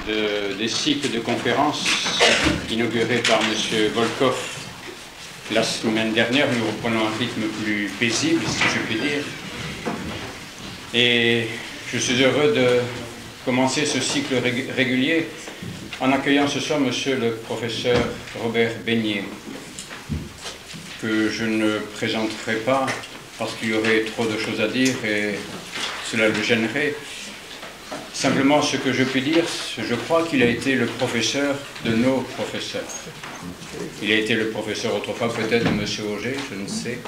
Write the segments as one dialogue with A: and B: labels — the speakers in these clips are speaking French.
A: des cycles de conférences inaugurés par M. Volkov la semaine dernière. Nous reprenons un rythme plus paisible, si je puis dire. Et je suis heureux de commencer ce cycle régulier en accueillant ce soir M. le professeur Robert Beignet, que je ne présenterai pas parce qu'il y aurait trop de choses à dire et cela le gênerait. Simplement, ce que je puis dire, je crois qu'il a été le professeur de nos professeurs. Il a été le professeur autrefois peut-être de M. Auger, je ne sais,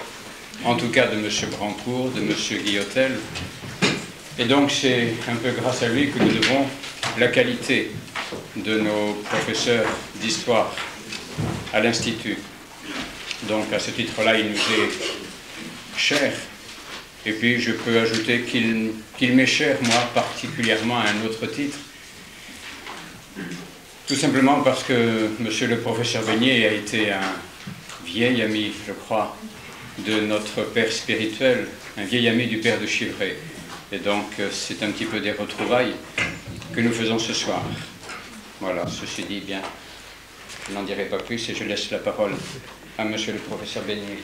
A: en tout cas de M. Brancourt, de M. Guillotel. Et donc c'est un peu grâce à lui que nous devons la qualité de nos professeurs d'histoire à l'Institut. Donc à ce titre-là, il nous est cher. Et puis je peux ajouter qu'il m'est cher, moi, particulièrement à un autre titre. Tout simplement parce que monsieur le professeur Beignet a été un vieil ami, je crois, de notre père spirituel, un vieil ami du père de Chivray. Et donc c'est un petit peu des retrouvailles que nous faisons ce soir. Voilà, ceci dit, bien, je n'en dirai pas plus et je laisse la parole à monsieur le professeur Beignet.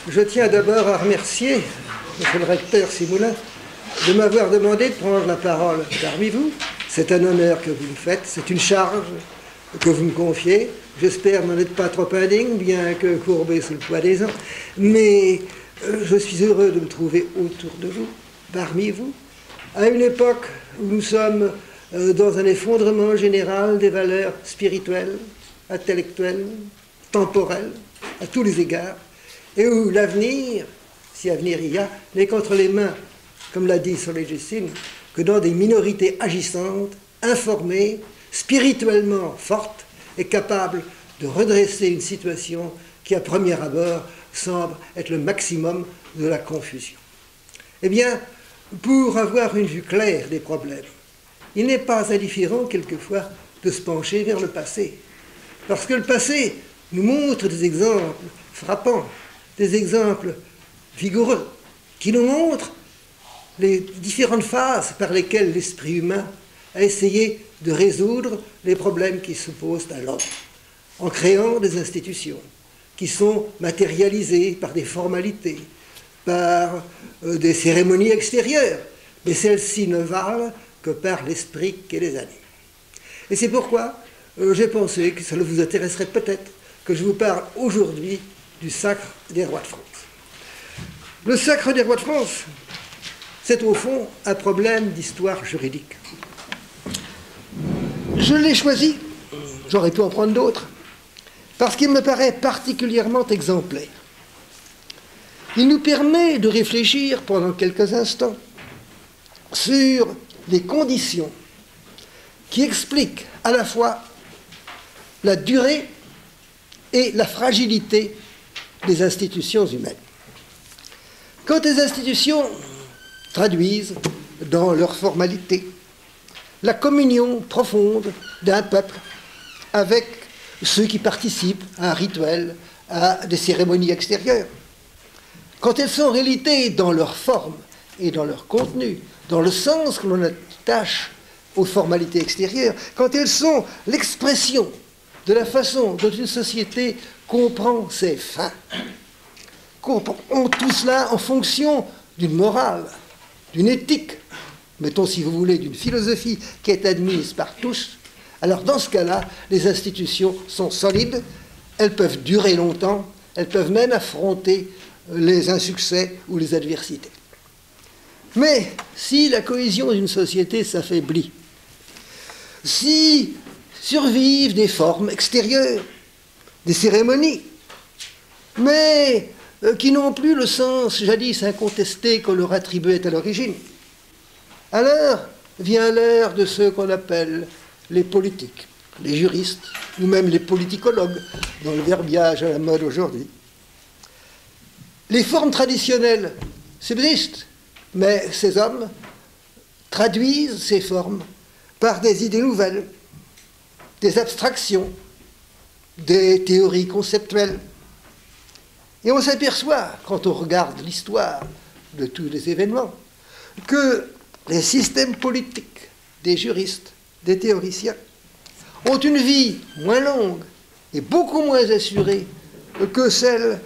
B: Je tiens d'abord à remercier monsieur le recteur Simoulin de m'avoir demandé de prendre la parole parmi vous. C'est un honneur que vous me faites, c'est une charge que vous me confiez. J'espère n'en être pas trop indigne, bien que courbé sous le poids des ans. Mais je suis heureux de me trouver autour de vous, parmi vous, à une époque où nous sommes dans un effondrement général des valeurs spirituelles, intellectuelles, temporelles, à tous les égards, et où l'avenir, si avenir il y a, n'est qu'entre les mains, comme l'a dit Solzhenitsyn, que dans des minorités agissantes, informées, spirituellement fortes et capables de redresser une situation qui, à premier abord, semble être le maximum de la confusion. Eh bien, pour avoir une vue claire des problèmes, il n'est pas indifférent, quelquefois, de se pencher vers le passé. Parce que le passé nous montre des exemples frappants, des exemples vigoureux, qui nous montrent les différentes phases par lesquelles l'esprit humain a essayé de résoudre les problèmes qui se posent à l'homme, en créant des institutions qui sont matérialisées par des formalités, par des cérémonies extérieures, mais celles-ci ne valent que par l'esprit qui les anime. Et c'est pourquoi j'ai pensé que ça vous intéresserait peut-être que je vous parle aujourd'hui du sacre des rois de France. Le sacre des rois de France, c'est au fond un problème d'histoire juridique. Je l'ai choisi, j'aurais pu en prendre d'autres, parce qu'il me paraît particulièrement exemplaire. Il nous permet de réfléchir pendant quelques instants sur les conditions qui expliquent à la fois la durée et la fragilité des institutions humaines. Quand les institutions traduisent dans leur formalité la communion profonde d'un peuple avec ceux qui participent à un rituel, à des cérémonies extérieures, quand elles sont en réalité dans leur forme et dans leur contenu, dans le sens que l'on attache aux formalités extérieures, quand elles sont l'expression de la façon dont une société comprend ses fins, comprend tout cela en fonction d'une morale, d'une éthique, mettons si vous voulez, d'une philosophie qui est admise par tous, alors dans ce cas-là, les institutions sont solides, elles peuvent durer longtemps, elles peuvent même affronter les insuccès ou les adversités. Mais si la cohésion d'une société s'affaiblit, si survivent des formes extérieures, des cérémonies, mais qui n'ont plus le sens jadis incontesté qu'on leur attribuait à l'origine, alors vient l'heure de ceux qu'on appelle les politiques, les juristes, ou même les politicologues, dans le verbiage à la mode aujourd'hui. Les formes traditionnelles subsistent, mais ces hommes traduisent ces formes par des idées nouvelles, des abstractions, des théories conceptuelles. Et on s'aperçoit, quand on regarde l'histoire de tous les événements, que les systèmes politiques des juristes, des théoriciens, ont une vie moins longue et beaucoup moins assurée que celles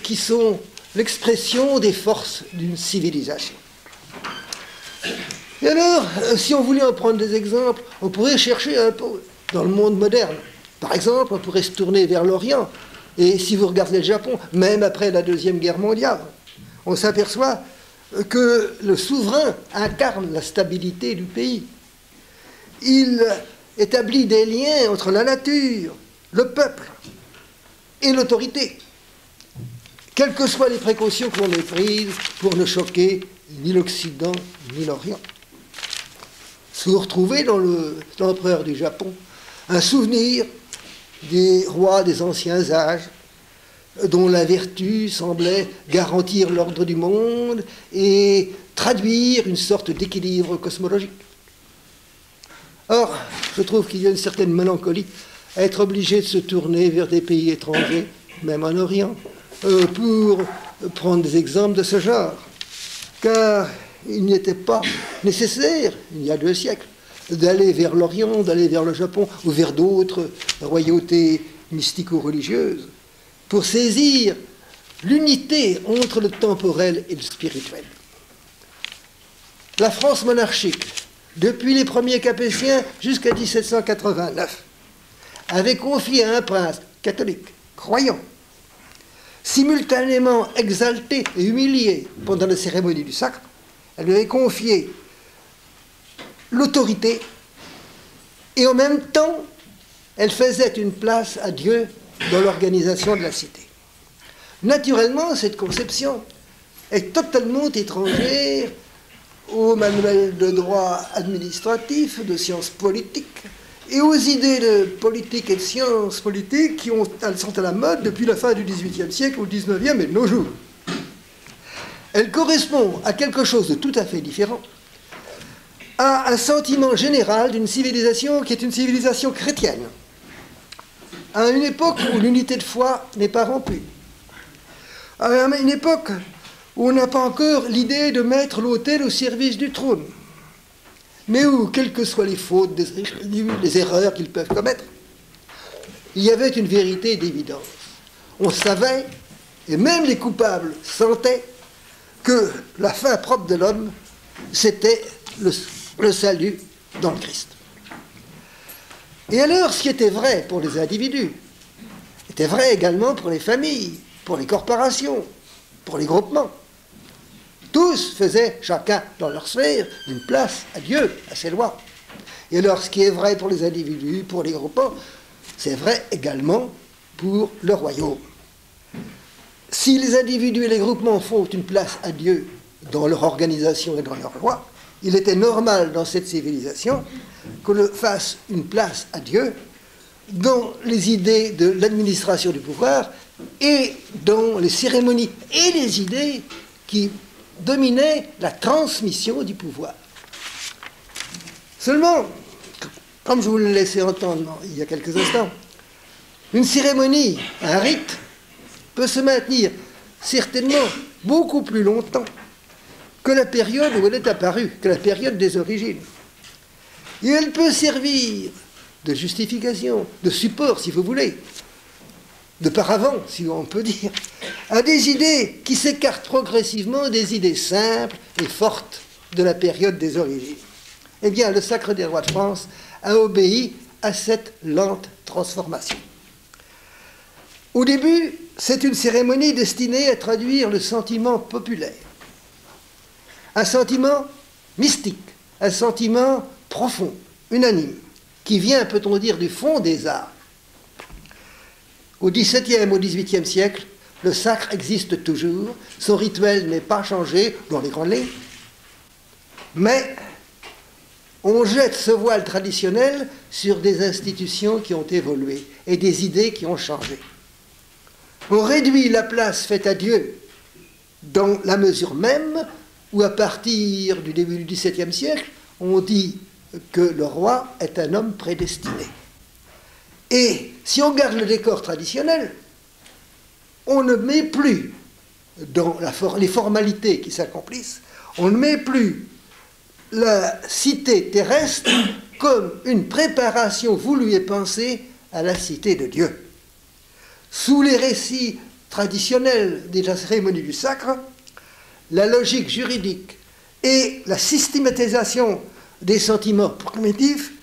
B: qui sont l'expression des forces d'une civilisation. Et alors, si on voulait en prendre des exemples, on pourrait chercher un peu dans le monde moderne. Par exemple, on pourrait se tourner vers l'Orient. Et si vous regardez le Japon, même après la Deuxième Guerre mondiale, on s'aperçoit que le souverain incarne la stabilité du pays. Il établit des liens entre la nature, le peuple et l'autorité, quelles que soient les précautions que l'on ait prises pour ne choquer ni l'Occident ni l'Orient. Si vous retrouvez dans l'empereur du Japon un souvenir des rois des anciens âges, dont la vertu semblait garantir l'ordre du monde et traduire une sorte d'équilibre cosmologique. Or, je trouve qu'il y a une certaine mélancolie à être obligé de se tourner vers des pays étrangers, même en Orient, pour prendre des exemples de ce genre. Car il n'était pas nécessaire, il y a 2 siècles, d'aller vers l'Orient, d'aller vers le Japon ou vers d'autres royautés mystico-religieuses pour saisir l'unité entre le temporel et le spirituel. La France monarchique, depuis les premiers Capétiens jusqu'à 1789, avait confié à un prince catholique, croyant, simultanément exalté et humilié pendant la cérémonie du sacre, elle lui avait confié l'autorité et en même temps, elle faisait une place à Dieu dans l'organisation de la cité. Naturellement, cette conception est totalement étrangère aux manuels de droit administratif, de sciences politiques, et aux idées de politique et de sciences politiques elles sont à la mode depuis la fin du XVIIIe siècle, au XIXe et de nos jours. Elle correspond à quelque chose de tout à fait différent, à un sentiment général d'une civilisation qui est une civilisation chrétienne, à une époque où l'unité de foi n'est pas rompue, à une époque où on n'a pas encore l'idée de mettre l'autel au service du trône, mais où, quelles que soient les fautes, les erreurs qu'ils peuvent commettre, il y avait une vérité d'évidence. On savait, et même les coupables sentaient, que la fin propre de l'homme, c'était le salut dans le Christ. Et alors, ce qui était vrai pour les individus, était vrai également pour les familles, pour les corporations, pour les groupements. Tous faisaient, chacun dans leur sphère, une place à Dieu, à ses lois. Et alors, ce qui est vrai pour les individus, pour les groupements, c'est vrai également pour le royaume. Si les individus et les groupements font une place à Dieu dans leur organisation et dans leurs lois, il était normal dans cette civilisation qu'on fasse une place à Dieu dans les idées de l'administration du pouvoir et dans les cérémonies et les idées qui dominaient la transmission du pouvoir. Seulement, comme je vous l'ai laissé entendre il y a quelques instants, une cérémonie, un rite, peut se maintenir certainement beaucoup plus longtemps que la période où elle est apparue, que la période des origines. Et elle peut servir de justification, de support, si vous voulez, de paravent, si on peut dire, à des idées qui s'écartent progressivement des idées simples et fortes de la période des origines. Eh bien, le Sacre des Rois de France a obéi à cette lente transformation. Au début, c'est une cérémonie destinée à traduire le sentiment populaire, un sentiment mystique, un sentiment profond, unanime, qui vient, peut-on dire, du fond des arts. Au XVIIe, au XVIIIe siècle, le sacre existe toujours, son rituel n'est pas changé dans les grandes lignes, mais on jette ce voile traditionnel sur des institutions qui ont évolué et des idées qui ont changé. On réduit la place faite à Dieu dans la mesure même où, à partir du début du XVIIe siècle, on dit que le roi est un homme prédestiné. Et si on garde le décor traditionnel, on ne met plus dans les formalités qui s'accomplissent, on ne met plus la cité terrestre comme une préparation voulue et pensée à la cité de Dieu. Sous les récits traditionnels de la cérémonie du sacre, la logique juridique et la systématisation des sentiments primitifs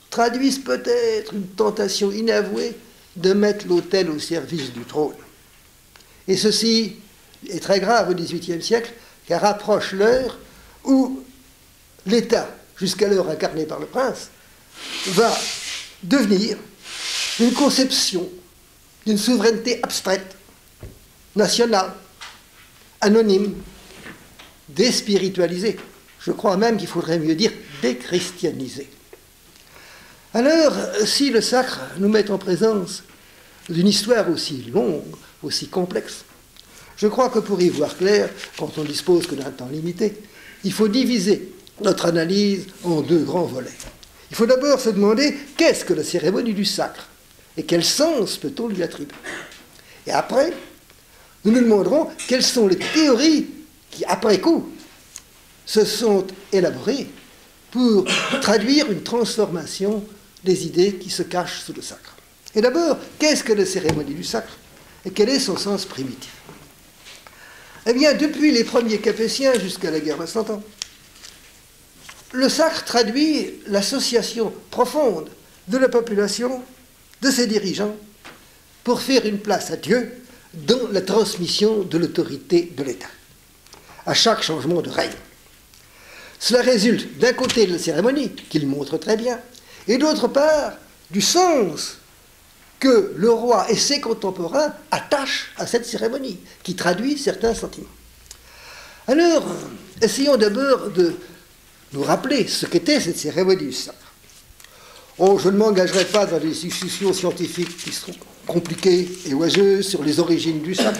B: traduisent peut-être une tentation inavouée de mettre l'autel au service du trône. Et ceci est très grave au XVIIIe siècle, car approche l'heure où l'État, jusqu'alors incarné par le prince, va devenir une conception d'une souveraineté abstraite, nationale, anonyme, déspiritualisée. Je crois même qu'il faudrait mieux dire déchristianisée. Alors, si le sacre nous met en présence d'une histoire aussi longue, aussi complexe, je crois que pour y voir clair, quand on dispose que d'un temps limité, il faut diviser notre analyse en deux grands volets. Il faut d'abord se demander qu'est-ce que la cérémonie du sacre et quel sens peut-on lui attribuer. Et après, nous nous demanderons quelles sont les théories qui, après coup, se sont élaborées pour traduire une transformation des idées qui se cachent sous le sacre. Et d'abord, qu'est-ce que la cérémonie du sacre et quel est son sens primitif? Eh bien, depuis les premiers Capétiens jusqu'à la guerre de Cent Ans, le sacre traduit l'association profonde de la population, de ses dirigeants, pour faire une place à Dieu dans la transmission de l'autorité de l'État, à chaque changement de règne. Cela résulte d'un côté de la cérémonie, qu'il montre très bien, et d'autre part du sens que le roi et ses contemporains attachent à cette cérémonie, qui traduit certains sentiments. Alors, essayons d'abord de nous rappeler ce qu'était cette cérémonie du sacre. Oh, je ne m'engagerai pas dans des discussions scientifiques qui seront compliquées et oiseuses sur les origines du sacre.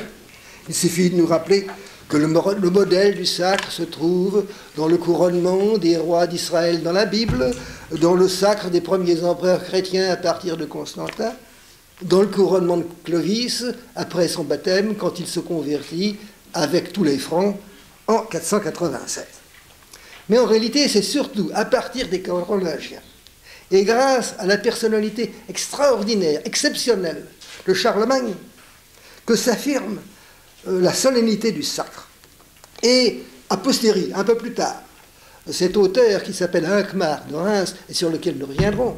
B: Il suffit de nous rappeler que le modèle du sacre se trouve dans le couronnement des rois d'Israël dans la Bible, dans le sacre des premiers empereurs chrétiens à partir de Constantin, dans le couronnement de Clovis après son baptême quand il se convertit avec tous les francs en 496. Mais en réalité, c'est surtout à partir des Carolingiens et grâce à la personnalité extraordinaire, exceptionnelle de Charlemagne que s'affirme la solennité du sacre. Et a posteriori, un peu plus tard, cet auteur qui s'appelle Hincmar de Reims et sur lequel nous reviendrons,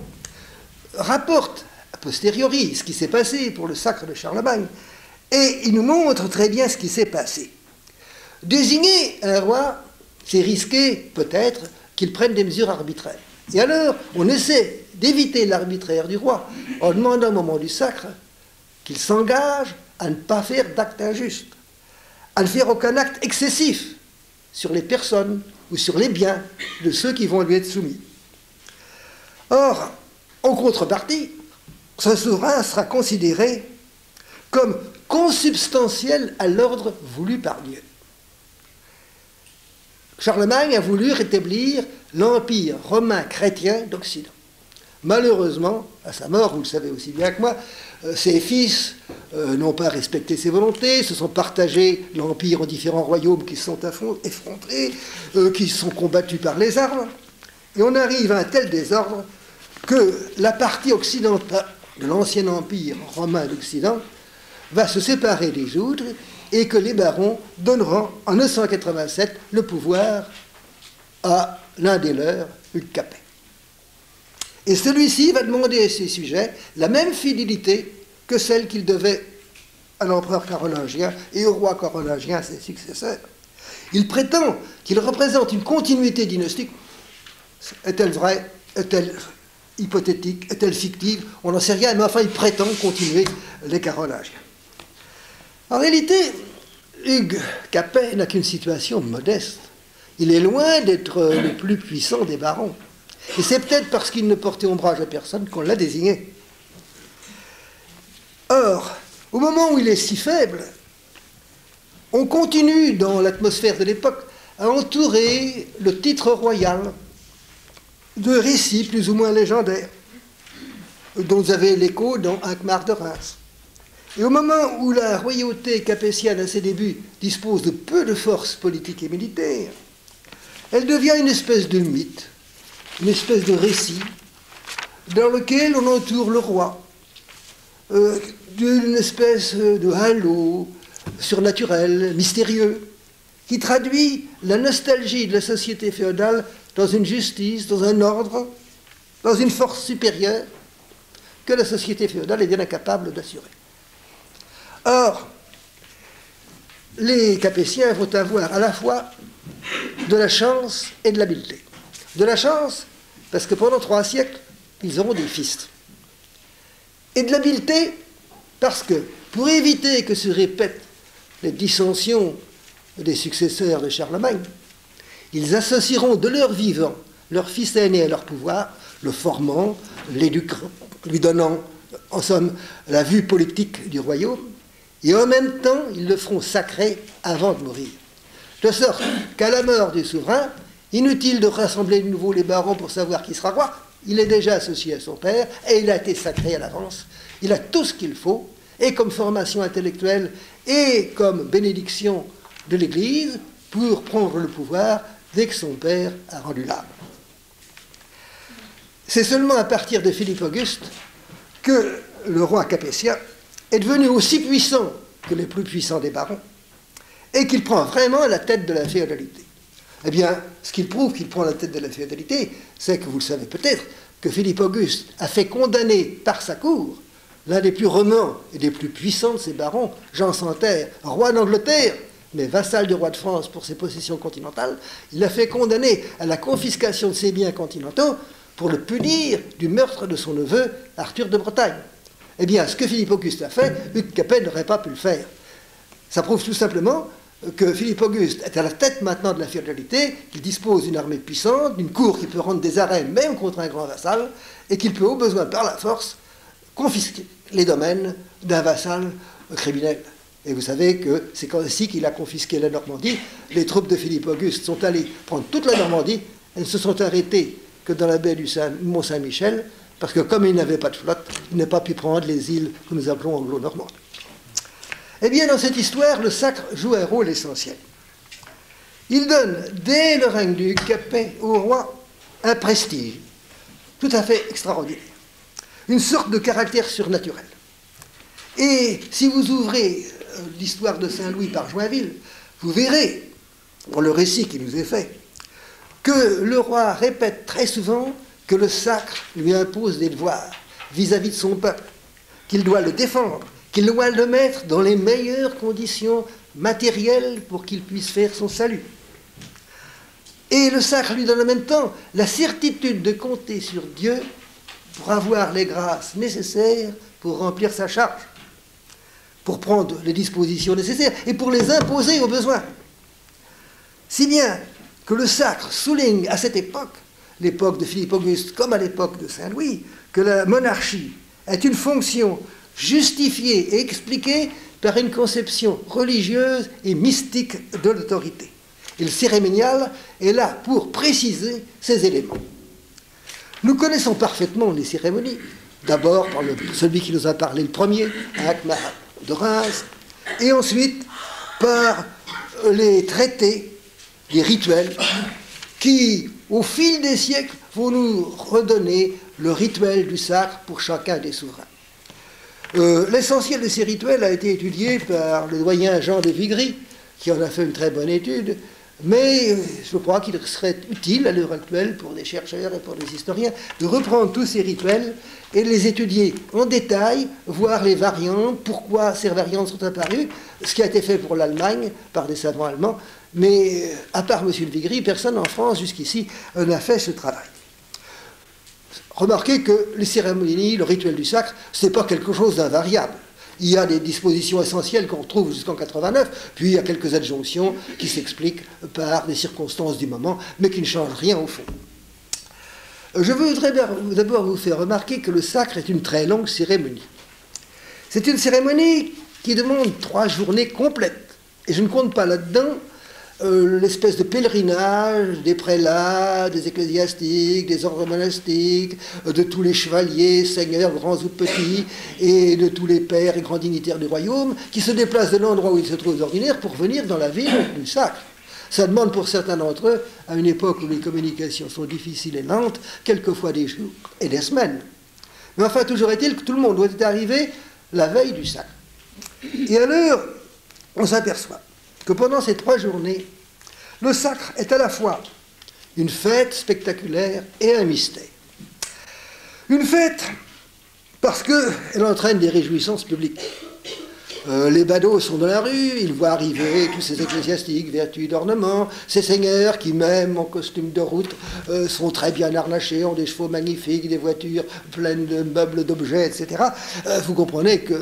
B: rapporte a posteriori ce qui s'est passé pour le sacre de Charlemagne et il nous montre très bien ce qui s'est passé. Désigner un roi, c'est risquer peut-être qu'il prenne des mesures arbitraires. Et alors, on essaie d'éviter l'arbitraire du roi en demandant au moment du sacre qu'il s'engage à ne pas faire d'acte injuste, à ne faire aucun acte excessif sur les personnes ou sur les biens de ceux qui vont lui être soumis. Or, en contrepartie, ce souverain sera considéré comme consubstantiel à l'ordre voulu par Dieu. Charlemagne a voulu rétablir l'empire romain chrétien d'Occident. Malheureusement, à sa mort, vous le savez aussi bien que moi, ses fils n'ont pas respecté ses volontés, se sont partagés l'empire en différents royaumes qui se sont effrontés, qui sont combattus par les armes. Et on arrive à un tel désordre que la partie occidentale de l'ancien empire romain d'Occident va se séparer des autres et que les barons donneront en 987 le pouvoir à l'un des leurs, Hugues Capet. Et celui-ci va demander à ses sujets la même fidélité que celle qu'il devait à l'empereur carolingien et au roi carolingien, ses successeurs. Il prétend qu'il représente une continuité dynastique. Est-elle vraie? Est-elle hypothétique? Est-elle fictive? On n'en sait rien, mais enfin, il prétend continuer les carolingiens. En réalité, Hugues Capet n'a qu'une situation modeste. Il est loin d'être le plus puissant des barons. Et c'est peut-être parce qu'il ne portait ombrage à personne qu'on l'a désigné. Or, au moment où il est si faible, on continue dans l'atmosphère de l'époque à entourer le titre royal de récits plus ou moins légendaires, dont vous avez l'écho dans Hincmar de Reims. Et au moment où la royauté capétienne, à ses débuts, dispose de peu de forces politiques et militaires, elle devient une espèce de mythe une espèce de récit dans lequel on entoure le roi d'une espèce de halo surnaturel, mystérieux, qui traduit la nostalgie de la société féodale dans une justice, dans un ordre, dans une force supérieure que la société féodale est bien incapable d'assurer. Or, les Capétiens vont avoir à la fois de la chance et de l'habileté. De la chance, parce que pendant 3 siècles, ils auront des fils. Et de l'habileté, parce que, pour éviter que se répètent les dissensions des successeurs de Charlemagne, ils associeront de leur vivant leur fils aîné à leur pouvoir, le formant, l'éduquant, lui donnant, en somme, la vue politique du royaume, et en même temps, ils le feront sacré avant de mourir. De sorte qu'à la mort du souverain, inutile de rassembler de nouveau les barons pour savoir qui sera roi, il est déjà associé à son père, et il a été sacré à l'avance. Il a tout ce qu'il faut, et comme formation intellectuelle, et comme bénédiction de l'Église, pour prendre le pouvoir dès que son père a rendu l'âme. C'est seulement à partir de Philippe Auguste que le roi capétien est devenu aussi puissant que les plus puissants des barons, et qu'il prend vraiment la tête de la féodalité. Eh bien, ce qu'il prouve qu'il prend la tête de la féodalité, c'est que, vous le savez peut-être, que Philippe Auguste a fait condamner par sa cour l'un des plus romans et des plus puissants de ses barons, Jean Santerre, roi d'Angleterre, mais vassal du roi de France pour ses possessions continentales. Il l'a fait condamner à la confiscation de ses biens continentaux pour le punir du meurtre de son neveu Arthur de Bretagne. Eh bien, ce que Philippe Auguste a fait, Hugues Capet n'aurait pas pu le faire. Ça prouve tout simplement que Philippe Auguste est à la tête maintenant de la féodalité, qu'il dispose d'une armée puissante, d'une cour qui peut rendre des arrêts même contre un grand vassal, et qu'il peut au besoin par la force confisquer les domaines d'un vassal criminel. Et vous savez que c'est ainsi qu'il a confisqué la Normandie. Les troupes de Philippe Auguste sont allées prendre toute la Normandie, elles ne se sont arrêtées que dans la baie du Mont-Saint-Michel, parce que comme il n'avait pas de flotte, il n'a pas pu prendre les îles que nous appelons anglo-normandes. Eh bien, dans cette histoire, le sacre joue un rôle essentiel. Il donne, dès le règne du Capet au roi, un prestige tout à fait extraordinaire, une sorte de caractère surnaturel. Et si vous ouvrez l'histoire de Saint-Louis par Joinville, vous verrez, pour le récit qui nous est fait, que le roi répète très souvent que le sacre lui impose des devoirs vis-à-vis de son peuple, qu'il doit le défendre, qu'il doit le mettre dans les meilleures conditions matérielles pour qu'il puisse faire son salut. Et le sacre lui donne en même temps la certitude de compter sur Dieu pour avoir les grâces nécessaires pour remplir sa charge, pour prendre les dispositions nécessaires et pour les imposer aux besoins. Si bien que le sacre souligne à cette époque, l'époque de Philippe Auguste comme à l'époque de Saint-Louis, que la monarchie est une fonction justifiée et expliquée par une conception religieuse et mystique de l'autorité. Et le cérémonial est là pour préciser ces éléments. Nous connaissons parfaitement les cérémonies, d'abord par celui qui nous a parlé le premier, Alcmar de Reims, et ensuite par les traités, les rituels, qui, au fil des siècles, vont nous redonner le rituel du sacre pour chacun des souverains. L'essentiel de ces rituels a été étudié par le doyen Jean de Vigry, qui en a fait une très bonne étude, mais je crois qu'il serait utile à l'heure actuelle pour des chercheurs et pour des historiens de reprendre tous ces rituels et de les étudier en détail, voir les variantes, pourquoi ces variantes sont apparues, ce qui a été fait pour l'Allemagne par des savants allemands, mais à part M. de Vigry, personne en France jusqu'ici n'a fait ce travail. Remarquez que les cérémonies, le rituel du sacre, ce n'est pas quelque chose d'invariable. Il y a des dispositions essentielles qu'on retrouve jusqu'en 89, puis il y a quelques adjonctions qui s'expliquent par des circonstances du moment, mais qui ne changent rien au fond. Je voudrais d'abord vous faire remarquer que le sacre est une très longue cérémonie. C'est une cérémonie qui demande 3 journées complètes. Et je ne compte pas là-dedans l'espèce de pèlerinage des prélats, des ecclésiastiques, des ordres monastiques, de tous les chevaliers, seigneurs, grands ou petits, et de tous les pères et grands dignitaires du royaume, qui se déplacent de l'endroit où ils se trouvent ordinaires pour venir dans la ville du sacre. Ça demande pour certains d'entre eux, à une époque où les communications sont difficiles et lentes, quelquefois des jours et des semaines. Mais enfin, toujours est-il que tout le monde doit être arrivé la veille du sacre. Et alors, on s'aperçoit que pendant ces 3 journées, le sacre est à la fois une fête spectaculaire et un mystère. Une fête parce qu'elle entraîne des réjouissances publiques. Les badauds sont dans la rue, ils voient arriver tous ces ecclésiastiques vertus d'ornement, ces seigneurs qui, même en costume de route, sont très bien harnachés, ont des chevaux magnifiques, des voitures pleines de meubles, d'objets, etc. Vous comprenez que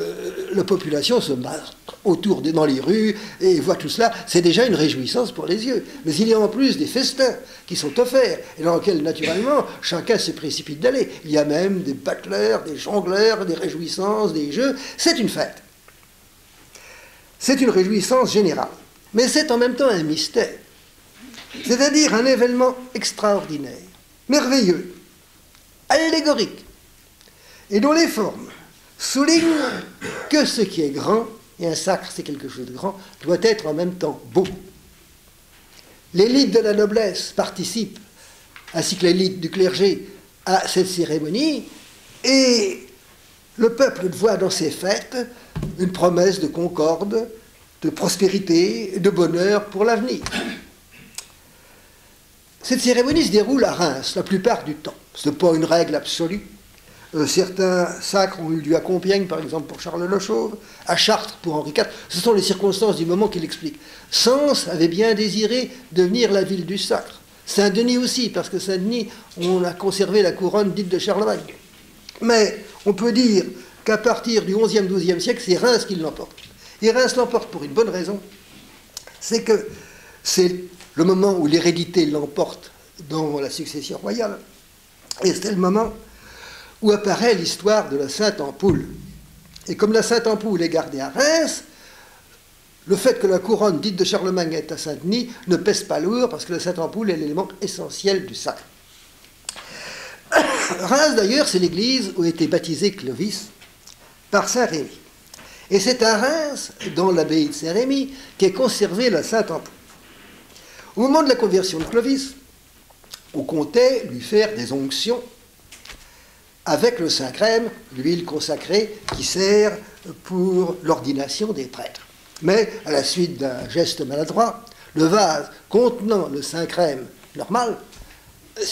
B: la population se marre autour dans les rues et voit tout cela. C'est déjà une réjouissance pour les yeux. Mais il y a en plus des festins qui sont offerts et dans lesquels, naturellement, chacun se précipite d'aller. Il y a même des battleurs, des jongleurs, des réjouissances, des jeux. C'est une fête. C'est une réjouissance générale, mais c'est en même temps un mystère, c'est-à-dire un événement extraordinaire, merveilleux, allégorique, et dont les formes soulignent que ce qui est grand, et un sacre c'est quelque chose de grand, doit être en même temps beau. L'élite de la noblesse participe, ainsi que l'élite du clergé, à cette cérémonie, et le peuple voit dans ces fêtes une promesse de concorde, de prospérité, de bonheur pour l'avenir. Cette cérémonie se déroule à Reims la plupart du temps. Ce n'est pas une règle absolue. Certains sacres ont eu lieu à Compiègne, par exemple, pour Charles le Chauve, à Chartres pour Henri IV. Ce sont les circonstances du moment qui l'expliquent. Sens avait bien désiré devenir la ville du sacre. Saint-Denis aussi, parce que Saint-Denis, on a conservé la couronne dite de Charlemagne. Mais on peut dire qu'à partir du XIe, XIIe siècle, c'est Reims qui l'emporte. Et Reims l'emporte pour une bonne raison, c'est que c'est le moment où l'hérédité l'emporte dans la succession royale, et c'est le moment où apparaît l'histoire de la Sainte-Ampoule. Et comme la Sainte-Ampoule est gardée à Reims, le fait que la couronne dite de Charlemagne est à Saint-Denis ne pèse pas lourd, parce que la Sainte-Ampoule est l'élément essentiel du sacre. Reims, d'ailleurs, c'est l'église où a été baptisé Clovis par Saint-Rémy. Et c'est à Reims, dans l'abbaye de Saint-Rémy, qu'est conservée la Sainte-Ampoule. Au moment de la conversion de Clovis, on comptait lui faire des onctions avec le Saint-Crème, l'huile consacrée qui sert pour l'ordination des prêtres. Mais, à la suite d'un geste maladroit, le vase contenant le Saint-Crème normal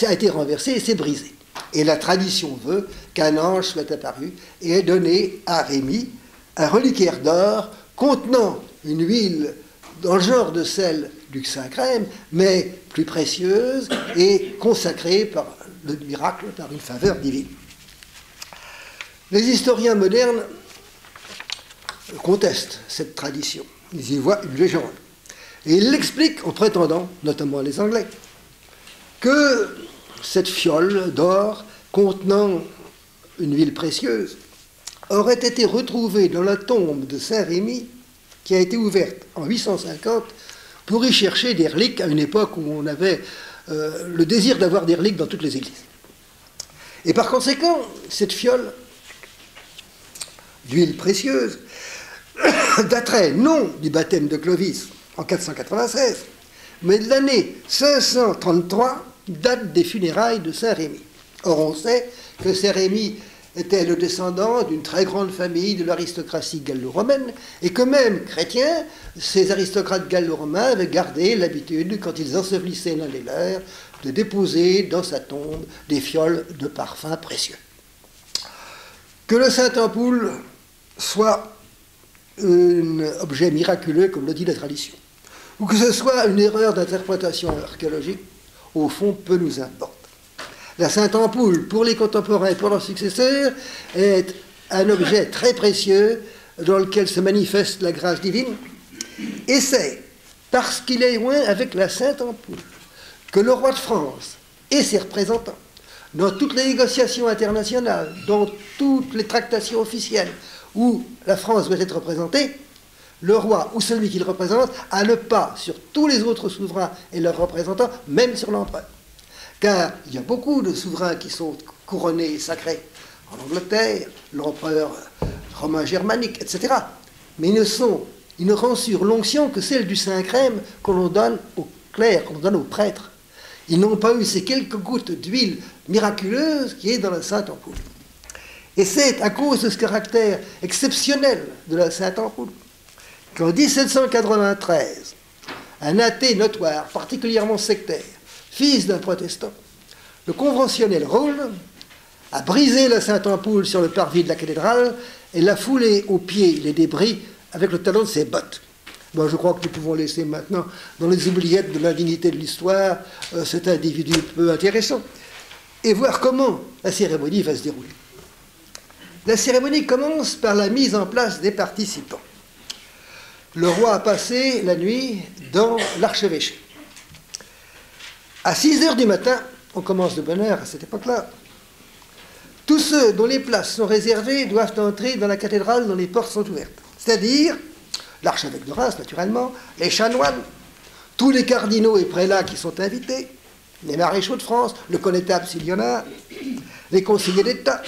B: a été renversé et s'est brisé. Et la tradition veut qu'un ange soit apparu et ait donné à Rémy un reliquaire d'or contenant une huile dans le genre de celle du Saint-Crème, mais plus précieuse et consacrée par le miracle, par une faveur divine. Les historiens modernes contestent cette tradition. Ils y voient une légende. Et ils l'expliquent en prétendant, notamment les Anglais, que cette fiole d'or contenant une huile précieuse aurait été retrouvée dans la tombe de Saint-Rémy, qui a été ouverte en 850 pour y chercher des reliques à une époque où on avait le désir d'avoir des reliques dans toutes les églises. Et par conséquent, cette fiole d'huile précieuse daterait non du baptême de Clovis en 496, mais de l'année 533, date des funérailles de Saint-Rémy. Or, on sait que Saint-Rémy était le descendant d'une très grande famille de l'aristocratie gallo-romaine, et que même chrétiens, ces aristocrates gallo-romains avaient gardé l'habitude, quand ils ensevelissaient l'un des leurs, de déposer dans sa tombe des fioles de parfums précieux. Que le Sainte-Ampoule soit un objet miraculeux, comme le dit la tradition, ou que ce soit une erreur d'interprétation archéologique, au fond, peu nous importe. La Sainte-Ampoule, pour les contemporains et pour leurs successeurs, est un objet très précieux dans lequel se manifeste la grâce divine. Et c'est parce qu'il est loin avec la Sainte-Ampoule que le roi de France et ses représentants, dans toutes les négociations internationales, dans toutes les tractations officielles où la France doit être représentée, le roi ou celui qui le représente a le pas sur tous les autres souverains et leurs représentants, même sur l'empereur. Car il y a beaucoup de souverains qui sont couronnés et sacrés en Angleterre, l'empereur romain germanique, etc. Mais ils ne reçurent l'onction que celle du Saint-Crème que l'on donne aux clair qu'on donne aux prêtres. Ils n'ont pas eu ces quelques gouttes d'huile miraculeuse qui est dans la Sainte Ampoule. Et c'est à cause de ce caractère exceptionnel de la Sainte Ampoule qu'en 1793, un athée notoire, particulièrement sectaire, fils d'un protestant, le conventionnel Raoul, a brisé la Sainte Ampoule sur le parvis de la cathédrale et l'a foulé aux pieds les débris avec le talon de ses bottes. Bon, je crois que nous pouvons laisser maintenant dans les oubliettes de l'indignité de l'histoire cet individu peu intéressant et voir comment la cérémonie va se dérouler. La cérémonie commence par la mise en place des participants. Le roi a passé la nuit dans l'archevêché. À 6 heures du matin, on commence de bonne heure à cette époque-là, tous ceux dont les places sont réservées doivent entrer dans la cathédrale dont les portes sont ouvertes. C'est-à-dire l'archevêque de Reims, naturellement, les chanoines, tous les cardinaux et prélats qui sont invités, les maréchaux de France, le connétable s'il y en a, les conseillers d'État,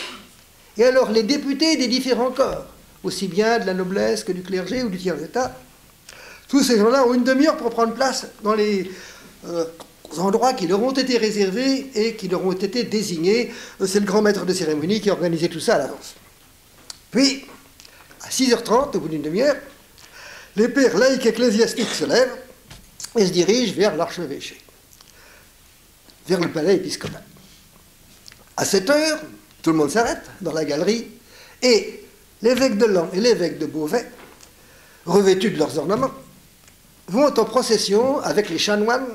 B: et alors les députés des différents corps, aussi bien de la noblesse que du clergé ou du tiers-État. Tous ces gens-là ont une demi-heure pour prendre place dans les endroits qui leur ont été réservés et qui leur ont été désignés. C'est le grand maître de cérémonie qui a organisé tout ça à l'avance. Puis, à 6h30, au bout d'une demi-heure, les pères laïcs ecclésiastiques se lèvent et se dirigent vers l'archevêché, vers le palais épiscopal. À 7h, tout le monde s'arrête dans la galerie et l'évêque de Laon et l'évêque de Beauvais, revêtus de leurs ornements, vont en procession avec les chanoines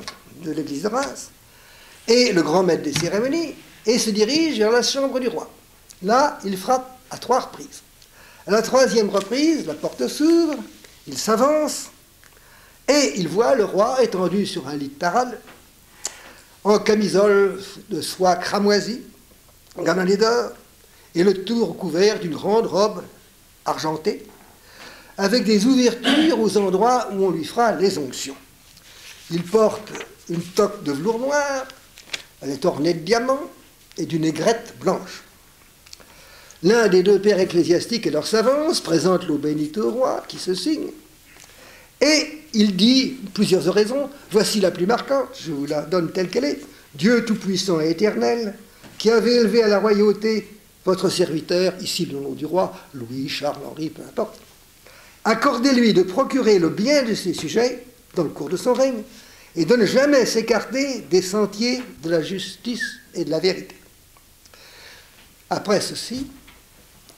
B: de l'église de Reims et le grand maître des cérémonies et se dirigent vers la chambre du roi. Là, ils frappent à 3 reprises. À la 3e reprise, la porte s'ouvre, il s'avance et il voit le roi étendu sur un lit de parade, en camisole de soie cramoisie, garnie d'or, et le tout recouvert d'une grande robe argentée, avec des ouvertures aux endroits où on lui fera les onctions. Il porte une toque de velours noir, elle est ornée de diamants et d'une aigrette blanche. L'un des 2 pères ecclésiastiques et leur savance présente l'eau bénite au roi, qui se signe, et il dit plusieurs oraisons. Voici la plus marquante, je vous la donne telle qu'elle est. Dieu tout-puissant et éternel, qui avait élevé à la royauté votre serviteur, ici le nom du roi, Louis, Charles, Henri, peu importe, accordez-lui de procurer le bien de ses sujets dans le cours de son règne et de ne jamais s'écarter des sentiers de la justice et de la vérité. Après ceci,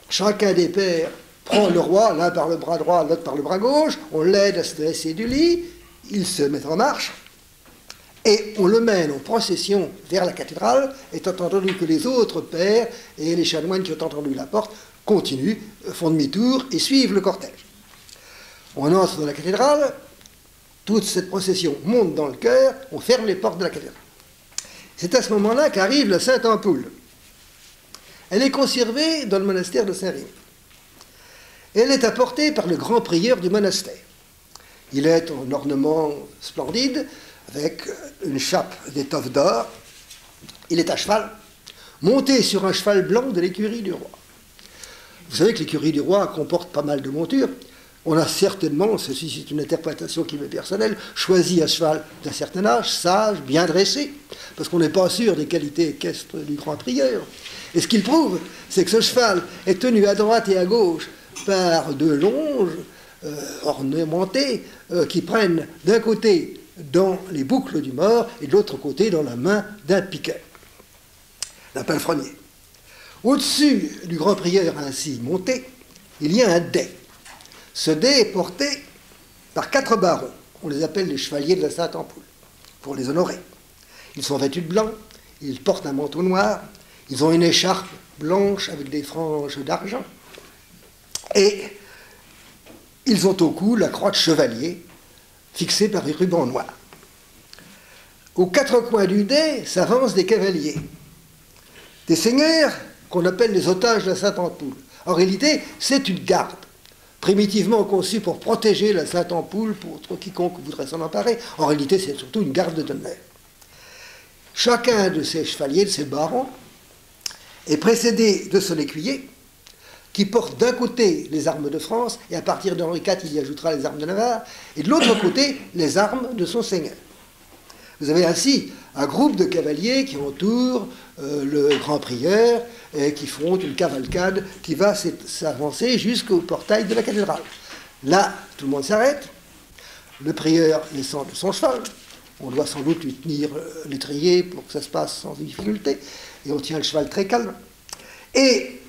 B: chacun des pères prend le roi, l'un par le bras droit, l'autre par le bras gauche, on l'aide à se dresser du lit, il se met en marche, et on le mène en procession vers la cathédrale, étant entendu que les autres pères et les chanoines qui ont entendu la porte continuent, font demi-tour et suivent le cortège. On entre dans la cathédrale, toute cette procession monte dans le chœur, on ferme les portes de la cathédrale. C'est à ce moment-là qu'arrive la Sainte Ampoule. Elle est conservée dans le monastère de Saint-Rémy. Elle est apportée par le grand prieur du monastère. Il est en ornement splendide, avec une chape d'étoffe d'or. Il est à cheval, monté sur un cheval blanc de l'écurie du roi. Vous savez que l'écurie du roi comporte pas mal de montures. On a certainement, ceci c'est une interprétation qui m'est personnelle, choisi un cheval d'un certain âge, sage, bien dressé, parce qu'on n'est pas sûr des qualités équestres du grand prieur. Et ce qu'il prouve, c'est que ce cheval est tenu à droite et à gauche par 2 longes ornementées qui prennent d'un côté dans les boucles du mort et de l'autre côté dans la main d'un piqueur, d'un palefrenier. Au-dessus du grand prieur ainsi monté, il y a un dais. Ce dais est porté par 4 barons. On les appelle les chevaliers de la Sainte Ampoule, pour les honorer. Ils sont vêtus de blanc, ils portent un manteau noir, ils ont une écharpe blanche avec des franges d'argent, et ils ont au cou la croix de chevalier, fixée par des rubans noirs. Aux 4 coins du dais s'avancent des cavaliers, des seigneurs qu'on appelle les otages de la Sainte Ampoule. En réalité, c'est une garde, primitivement conçue pour protéger la Sainte Ampoule contre quiconque voudrait s'en emparer. En réalité, c'est surtout une garde d'honneur. Chacun de ces chevaliers, de ces barons, est précédé de son écuyer, qui porte d'un côté les armes de France, et à partir d'Henri IV, il y ajoutera les armes de Navarre, et de l'autre côté, les armes de son seigneur. Vous avez ainsi un groupe de cavaliers qui entourent le grand prieur et qui font une cavalcade qui va s'avancer jusqu'au portail de la cathédrale. Là, tout le monde s'arrête. Le prieur descend de son cheval. On doit sans doute lui tenir l'étrier pour que ça se passe sans difficulté. Et on tient le cheval très calme. Et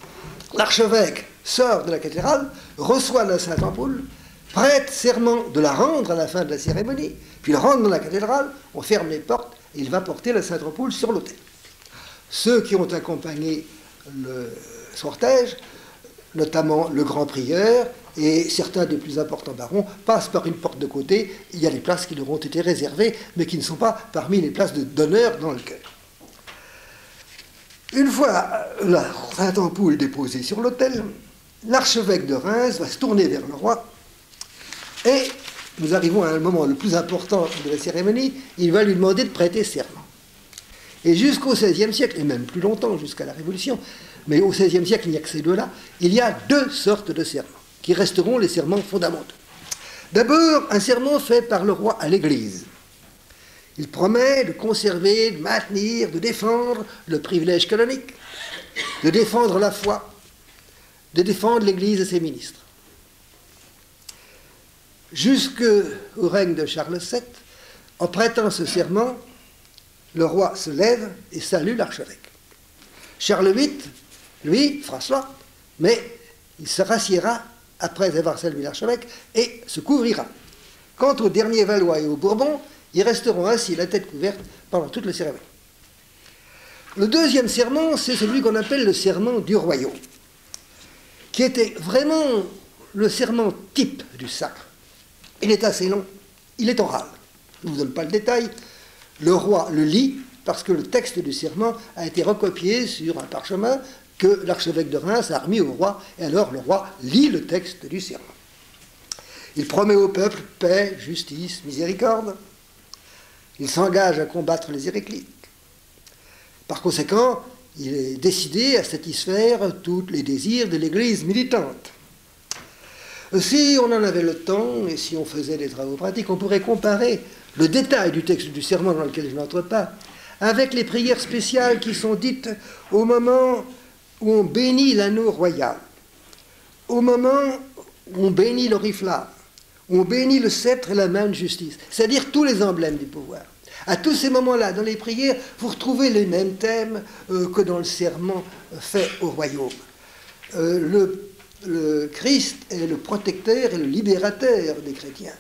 B: l'archevêque sort de la cathédrale, reçoit la Sainte Ampoule, prête serment de la rendre à la fin de la cérémonie, puis il rentre dans la cathédrale, on ferme les portes, et il va porter la Sainte Ampoule sur l'autel. Ceux qui ont accompagné le cortège, notamment le grand prieur et certains des plus importants barons, passent par une porte de côté. Il y a des places qui leur ont été réservées, mais qui ne sont pas parmi les places d'honneur dans le chœur. Une fois la Sainte Ampoule déposée sur l'autel, l'archevêque de Reims va se tourner vers le roi et nous arrivons à un moment le plus important de la cérémonie, il va lui demander de prêter serment. Et jusqu'au XVIe siècle, et même plus longtemps, jusqu'à la Révolution, mais au XVIe siècle, il n'y a que ces deux-là, il y a deux sortes de serments, qui resteront les serments fondamentaux. D'abord, un serment fait par le roi à l'Église. Il promet de conserver, de maintenir, de défendre le privilège canonique, de défendre la foi, de défendre l'Église et ses ministres. Jusqu'au règne de Charles VII, en prêtant ce serment, le roi se lève et salue l'archevêque. Charles VIII, lui, fera cela, mais il se rassiera après avoir salué l'archevêque et se couvrira. Quant aux derniers Valois et aux Bourbons, ils resteront assis la tête couverte pendant toute la cérémonie. Le deuxième serment, c'est celui qu'on appelle le serment du royaume, qui était vraiment le serment type du sacre. Il est assez long, il est oral. Je ne vous donne pas le détail. Le roi le lit parce que le texte du serment a été recopié sur un parchemin que l'archevêque de Reims a remis au roi, et alors le roi lit le texte du serment. Il promet au peuple paix, justice, miséricorde. Il s'engage à combattre les héréclites. Par conséquent, il est décidé à satisfaire tous les désirs de l'Église militante. Si on en avait le temps et si on faisait des travaux pratiques, on pourrait comparer le détail du texte du serment dans lequel je n'entre pas avec les prières spéciales qui sont dites au moment où on bénit l'anneau royal, au moment où on bénit l'oriflamme, où on bénit le sceptre et la main de justice, c'est-à-dire tous les emblèmes du pouvoir. À tous ces moments-là, dans les prières, vous retrouvez les mêmes thèmes que dans le serment fait au royaume. Le Christ est le protecteur et le libérateur des chrétiens.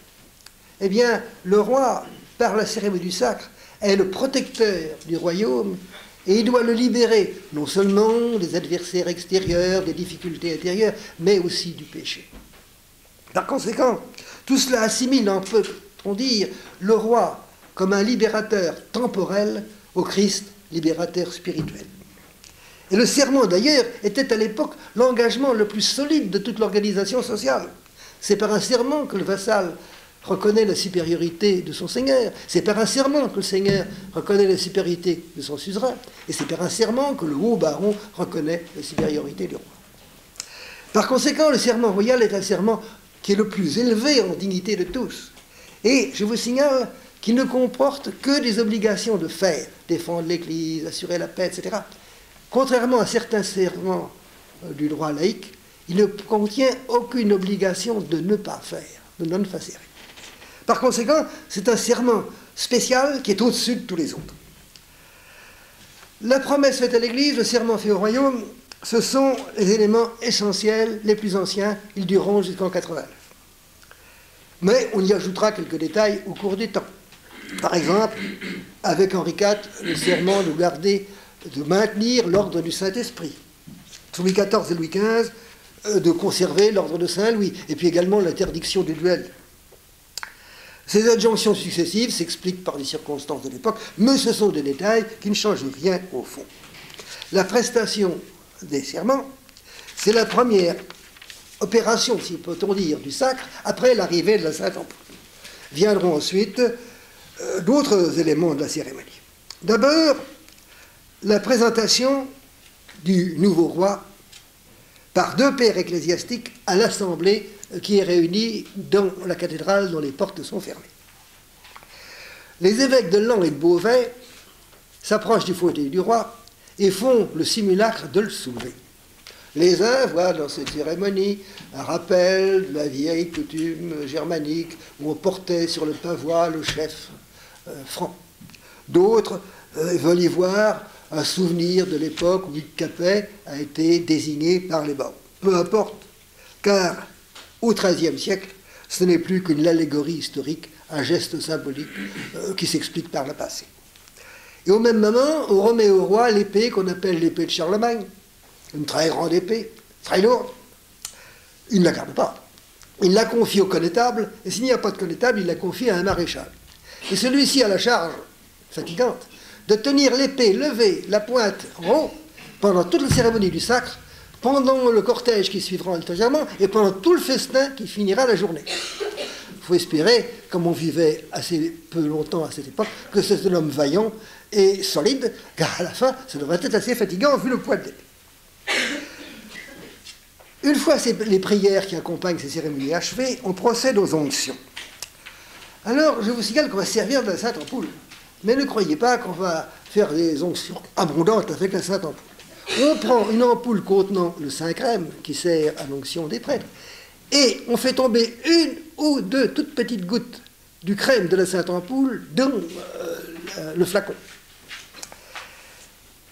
B: Eh bien, le roi, par la cérémonie du sacre, est le protecteur du royaume et il doit le libérer, non seulement des adversaires extérieurs, des difficultés intérieures, mais aussi du péché. Par conséquent, tout cela assimile, en peut-on dire, le roi comme un libérateur temporel au Christ libérateur spirituel. Et le serment, d'ailleurs, était à l'époque l'engagement le plus solide de toute l'organisation sociale. C'est par un serment que le vassal reconnaît la supériorité de son seigneur. C'est par un serment que le seigneur reconnaît la supériorité de son suzerain. Et c'est par un serment que le haut baron reconnaît la supériorité du roi. Par conséquent, le serment royal est un serment qui est le plus élevé en dignité de tous. Et je vous signale qu'il ne comporte que des obligations de faire, défendre l'Église, assurer la paix, etc. Contrairement à certains serments du droit laïque, il ne contient aucune obligation de ne pas faire, de non facere. Par conséquent, c'est un serment spécial qui est au-dessus de tous les autres. La promesse faite à l'Église, le serment fait au royaume, ce sont les éléments essentiels, les plus anciens, ils dureront jusqu'en 89. Mais on y ajoutera quelques détails au cours du temps. Par exemple, avec Henri IV, le serment de maintenir l'ordre du Saint-Esprit. Sous Louis XIV et Louis XV, de conserver l'ordre de Saint-Louis, et puis également l'interdiction du duel. Ces adjonctions successives s'expliquent par les circonstances de l'époque, mais ce sont des détails qui ne changent rien au fond. La prestation des serments, c'est la première opération, si peut-on dire, du sacre, après l'arrivée de la Sainte Ampoule. Viendront ensuite d'autres éléments de la cérémonie. D'abord, la présentation du nouveau roi par deux pairs ecclésiastiques à l'assemblée qui est réunie dans la cathédrale dont les portes sont fermées. les évêques de Laon et de Beauvais s'approchent du fauteuil du roi et font le simulacre de le soulever. Les uns voient dans cette cérémonie un rappel de la vieille coutume germanique où on portait sur le pavois le chef franc. D'autres veulent y voir un souvenir de l'époque où Hugues Capet a été désigné par les barons. Peu importe, car au XIIIe siècle, ce n'est plus qu'une allégorie historique, un geste symbolique qui s'explique par le passé. Et au même moment, on remet au roi l'épée qu'on appelle l'épée de Charlemagne, une très grande épée, très lourde. Il ne la garde pas. Il la confie au connétable, et s'il n'y a pas de connétable, il la confie à un maréchal. Et celui-ci a la charge fatigante de tenir l'épée levée, la pointe en haut, pendant toute la cérémonie du sacre, pendant le cortège qui suivra ultérieurement, et pendant tout le festin qui finira la journée. Il faut espérer, comme on vivait assez peu longtemps à cette époque, que c'est un homme vaillant et solide, car à la fin, ça devrait être assez fatigant vu le poids de l'épée. Une fois les prières qui accompagnent ces cérémonies achevées, on procède aux onctions. Alors, je vous signale qu'on va servir de la Sainte Ampoule. Mais ne croyez pas qu'on va faire des onctions abondantes avec la Sainte Ampoule. On prend une ampoule contenant le Saint-Crème, qui sert à l'onction des prêtres, et on fait tomber une ou deux toutes petites gouttes du crème de la Sainte Ampoule dans le flacon.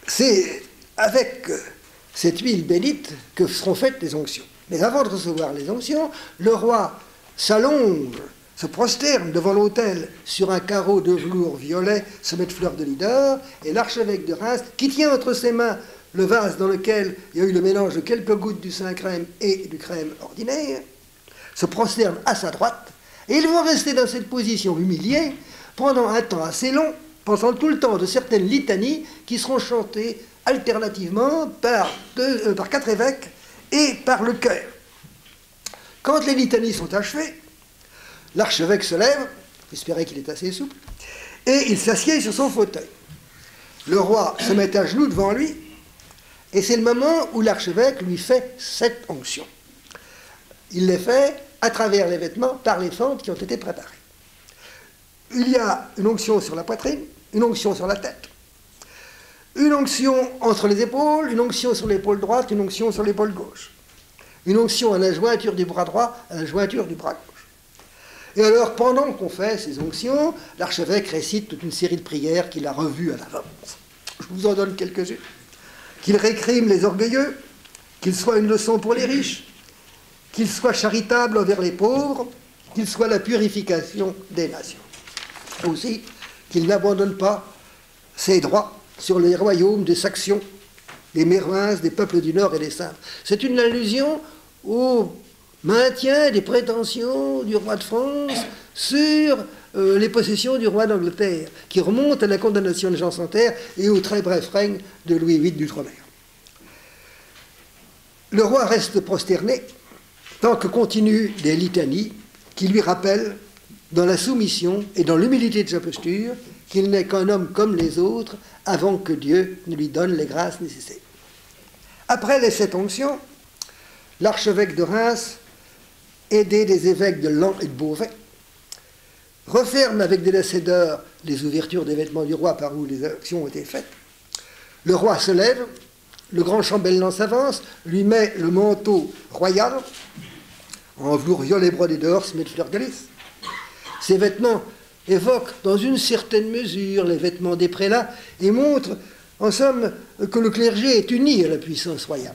B: C'est avec cette huile bénite que seront faites les onctions. Mais avant de recevoir les onctions, le roi s'allonge, se prosterne devant l'autel sur un carreau de velours violet semé de fleurs de lis d'or, et l'archevêque de Reims, qui tient entre ses mains le vase dans lequel il y a eu le mélange de quelques gouttes du Saint-Crème et du crème ordinaire, se prosterne à sa droite, et ils vont rester dans cette position humiliée pendant un temps assez long, pensant tout le temps de certaines litanies qui seront chantées alternativement par 4 évêques et par le chœur. Quand les litanies sont achevées, l'archevêque se lève, j'espérais qu'il est assez souple, et il s'assied sur son fauteuil. Le roi se met à genoux devant lui, et c'est le moment où l'archevêque lui fait 7 onctions. Il les fait à travers les vêtements par les fentes qui ont été préparées. Il y a une onction sur la poitrine, une onction sur la tête, une onction entre les épaules, une onction sur l'épaule droite, une onction sur l'épaule gauche, une onction à la jointure du bras droit, à la jointure du bras gauche. Et alors, pendant qu'on fait ces onctions, l'archevêque récite toute une série de prières qu'il a revues à l'avance. Je vous en donne quelques-unes. Qu'il récrime les orgueilleux, qu'il soit une leçon pour les riches, qu'il soit charitable envers les pauvres, qu'il soit la purification des nations. Aussi, qu'il n'abandonne pas ses droits sur les royaumes des Saxons, des Mérovinges, des peuples du Nord et des Sables. C'est une allusion au maintien des prétentions du roi de France sur les possessions du roi d'Angleterre, qui remonte à la condamnation de Jean sans Terre et au très bref règne de Louis VIII d'Outre-mer. Le roi reste prosterné tant que continuent des litanies qui lui rappellent, dans la soumission et dans l'humilité de sa posture, qu'il n'est qu'un homme comme les autres avant que Dieu ne lui donne les grâces nécessaires. Après les 7 onctions, l'archevêque de Reims, aidé des évêques de Laon et de Beauvais, referme avec des lacets d'or les ouvertures des vêtements du roi par où les actions ont été faites. Le roi se lève, le grand chambellan s'avance, lui met le manteau royal, en velours violet brodé d'or, semé de fleurs de lys. Ces vêtements évoquent dans une certaine mesure les vêtements des prélats et montrent, en somme, que le clergé est uni à la puissance royale.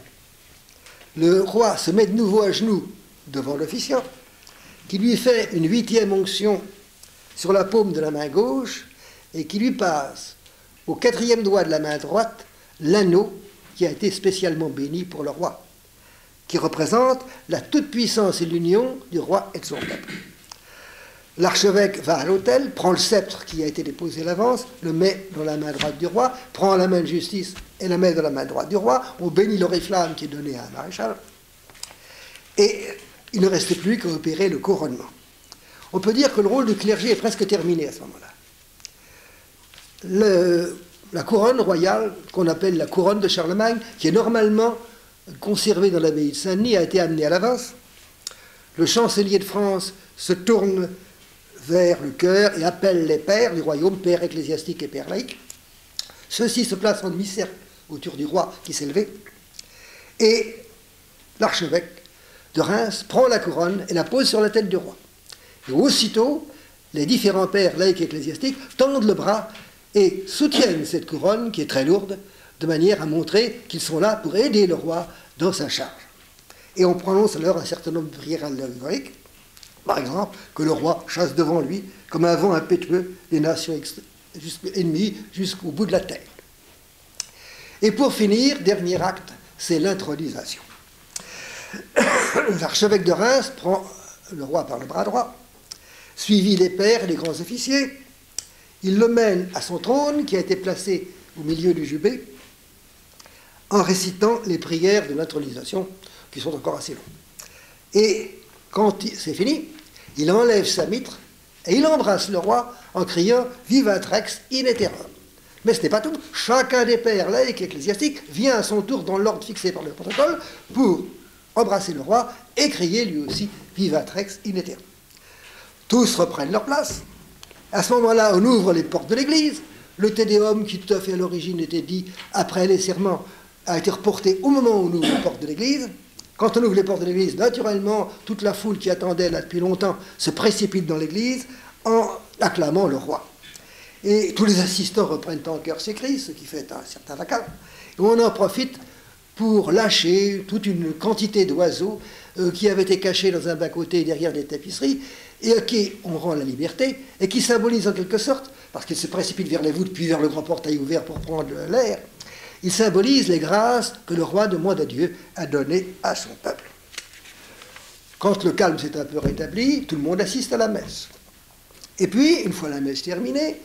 B: Le roi se met de nouveau à genoux devant l'officiant, qui lui fait une 8e onction sur la paume de la main gauche et qui lui passe au 4e doigt de la main droite l'anneau qui a été spécialement béni pour le roi, qui représente la toute-puissance et l'union du roi et de son peuple. L'archevêque va à l'autel, prend le sceptre qui a été déposé à l'avance, le met dans la main droite du roi, prend la main de justice et la met dans la main droite du roi, on bénit l'oriflamme qui est donné à un maréchal, et il ne reste plus qu'à opérer le couronnement. On peut dire que le rôle du clergé est presque terminé à ce moment-là. La couronne royale, qu'on appelle la couronne de Charlemagne, qui est normalement conservée dans l'abbaye de Saint-Denis, a été amenée à l'avance. Le chancelier de France se tourne vers le chœur et appelle les pères du royaume, pères ecclésiastiques et pères laïcs. Ceux-ci se placent en demi-cercle autour du roi qui s'est levé, et l'archevêque de Reims prend la couronne et la pose sur la tête du roi. Et aussitôt, les différents pères laïcs et ecclésiastiques tendent le bras et soutiennent cette couronne qui est très lourde, de manière à montrer qu'ils sont là pour aider le roi dans sa charge. Et on prononce alors un certain nombre de prières allégoriques, par exemple, que le roi chasse devant lui, comme un vent impétueux, les nations ennemies jusqu'au bout de la terre. Et pour finir, dernier acte, c'est l'intronisation. L'archevêque de Reims prend le roi par le bras droit, suivi des pairs et des grands officiers. Il le mène à son trône, qui a été placé au milieu du jubé, en récitant les prières de l'intronisation, qui sont encore assez longues. Et quand c'est fini, il enlève sa mitre et il embrasse le roi en criant « Vivat Rex in aeterno ». Mais ce n'est pas tout. Chacun des pères laïcs et ecclésiastiques vient à son tour dans l'ordre fixé par le protocole pour embrasser le roi et crier lui aussi « Vivat Rex in aeterno ». Tous reprennent leur place. À ce moment-là, on ouvre les portes de l'église. Le Te Deum, qui tout à fait à l'origine était dit après les serments, a été reporté au moment où on ouvre les portes de l'église. Quand on ouvre les portes de l'église, naturellement, toute la foule qui attendait là depuis longtemps se précipite dans l'église en acclamant le roi. Et tous les assistants reprennent en chœur ces cris, ce qui fait un certain vacarme. Et on en profite pour lâcher toute une quantité d'oiseaux qui avaient été cachés dans un bas-côté derrière des tapisseries et à qui on rend la liberté et qui symbolisent en quelque sorte, parce qu'ils se précipitent vers les voûtes puis vers le grand portail ouvert pour prendre l'air, ils symbolisent les grâces que le roi demande à Dieu à donner à son peuple. Quand le calme s'est un peu rétabli, tout le monde assiste à la messe. Et puis, une fois la messe terminée,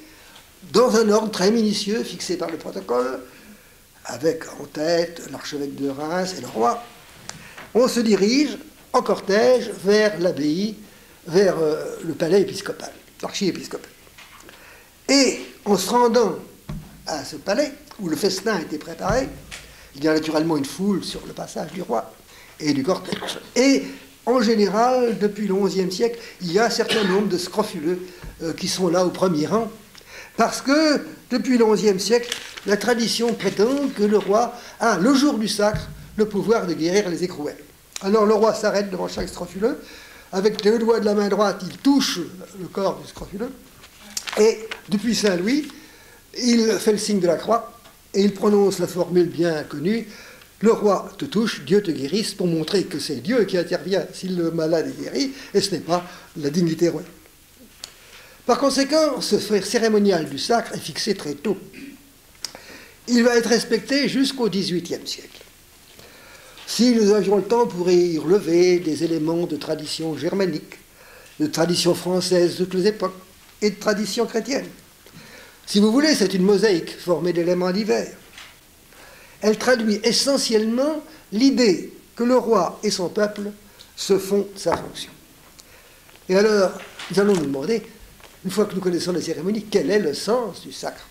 B: dans un ordre très minutieux fixé par le protocole, avec en tête l'archevêque de Reims et le roi, on se dirige en cortège vers l'abbaye, vers le palais épiscopal, l'archiépiscopat. Et en se rendant à ce palais, où le festin a été préparé, il y a naturellement une foule sur le passage du roi et du cortège. Et en général, depuis le XIe siècle, il y a un certain nombre de scrofuleux qui sont là au premier rang, parce que depuis le XIe siècle, la tradition prétend que le roi a, le jour du sacre, le pouvoir de guérir les écrouelles. Alors le roi s'arrête devant chaque scrofuleux, avec les deux doigts de la main droite, il touche le corps du scrofuleux, et depuis Saint-Louis, il fait le signe de la croix, et il prononce la formule bien connue, le roi te touche, Dieu te guérisse, pour montrer que c'est Dieu qui intervient si le malade est guéri, et ce n'est pas la dignité royale. Par conséquent, ce cérémonial du sacre est fixé très tôt. Il va être respecté jusqu'au XVIIIe siècle. Si nous avions le temps, on pourrait y relever des éléments de tradition germanique, de tradition française de toutes les époques, et de tradition chrétienne. Si vous voulez, c'est une mosaïque formée d'éléments divers. Elle traduit essentiellement l'idée que le roi et son peuple se font de sa fonction. Et alors, nous allons nous demander, une fois que nous connaissons les cérémonies, quel est le sens du sacre?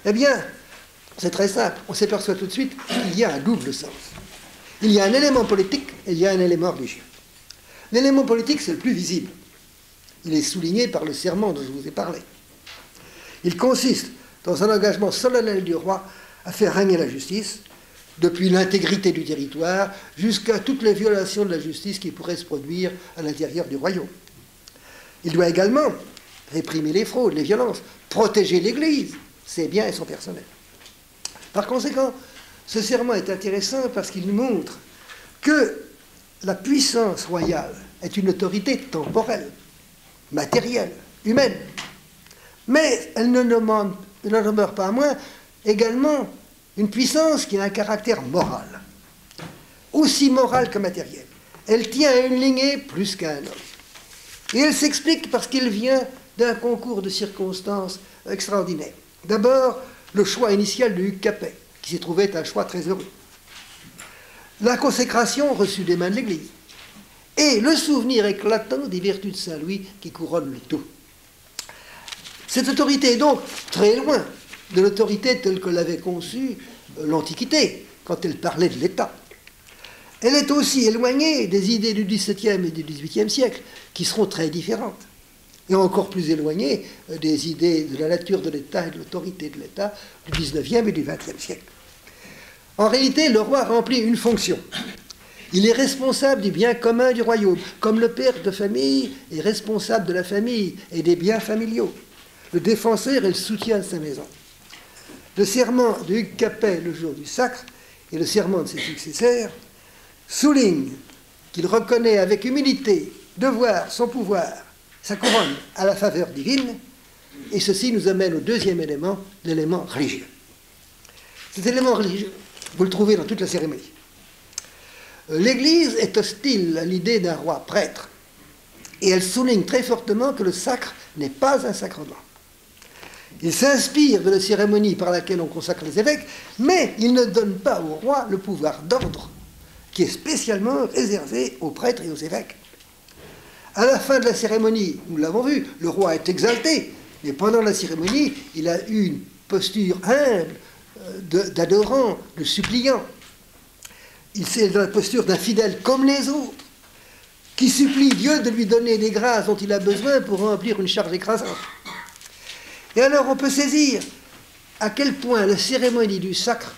B: Eh bien, c'est très simple. On s'aperçoit tout de suite qu'il y a un double sens. Il y a un élément politique et il y a un élément religieux. L'élément politique, c'est le plus visible. Il est souligné par le serment dont je vous ai parlé. Il consiste dans un engagement solennel du roi à faire régner la justice, depuis l'intégrité du territoire jusqu'à toutes les violations de la justice qui pourraient se produire à l'intérieur du royaume. Il doit également réprimer les fraudes, les violences, protéger l'Église, ses biens et son personnel. Par conséquent, ce serment est intéressant parce qu'il nous montre que la puissance royale est une autorité temporelle, matérielle, humaine. Mais elle ne demeure pas moins également une puissance qui a un caractère moral, aussi moral que matériel. Elle tient à une lignée plus qu'à un homme. Et elle s'explique parce qu'il vient d'un concours de circonstances extraordinaires. D'abord, le choix initial de Hugues Capet, qui s'y trouvait un choix très heureux. La consécration reçue des mains de l'Église. Et le souvenir éclatant des vertus de Saint-Louis qui couronnent le tout. Cette autorité est donc très loin de l'autorité telle que l'avait conçue l'Antiquité, quand elle parlait de l'État. Elle est aussi éloignée des idées du XVIIe et du XVIIIe siècle, qui seront très différentes. et encore plus éloigné des idées de la nature de l'État et de l'autorité de l'État du XIXe et du XXe siècle. En réalité, le roi remplit une fonction. Il est responsable du bien commun du royaume, comme le père de famille est responsable de la famille et des biens familiaux, le défenseur et le soutien de sa maison. Le serment de Hugues Capet le jour du sacre et le serment de ses successeurs soulignent qu'il reconnaît avec humilité, devoir, son pouvoir, sa couronne à la faveur divine, et ceci nous amène au deuxième élément, l'élément religieux. Cet élément religieux, vous le trouvez dans toute la cérémonie. L'Église est hostile à l'idée d'un roi prêtre, et elle souligne très fortement que le sacre n'est pas un sacrement. Il s'inspire de la cérémonie par laquelle on consacre les évêques, mais il ne donne pas au roi le pouvoir d'ordre qui est spécialement réservé aux prêtres et aux évêques. À la fin de la cérémonie, nous l'avons vu, le roi est exalté, mais pendant la cérémonie, il a eu une posture humble, d'adorant, de suppliant. Il est dans la posture d'un fidèle comme les autres, qui supplie Dieu de lui donner les grâces dont il a besoin pour remplir une charge écrasante. Et alors on peut saisir à quel point la cérémonie du sacre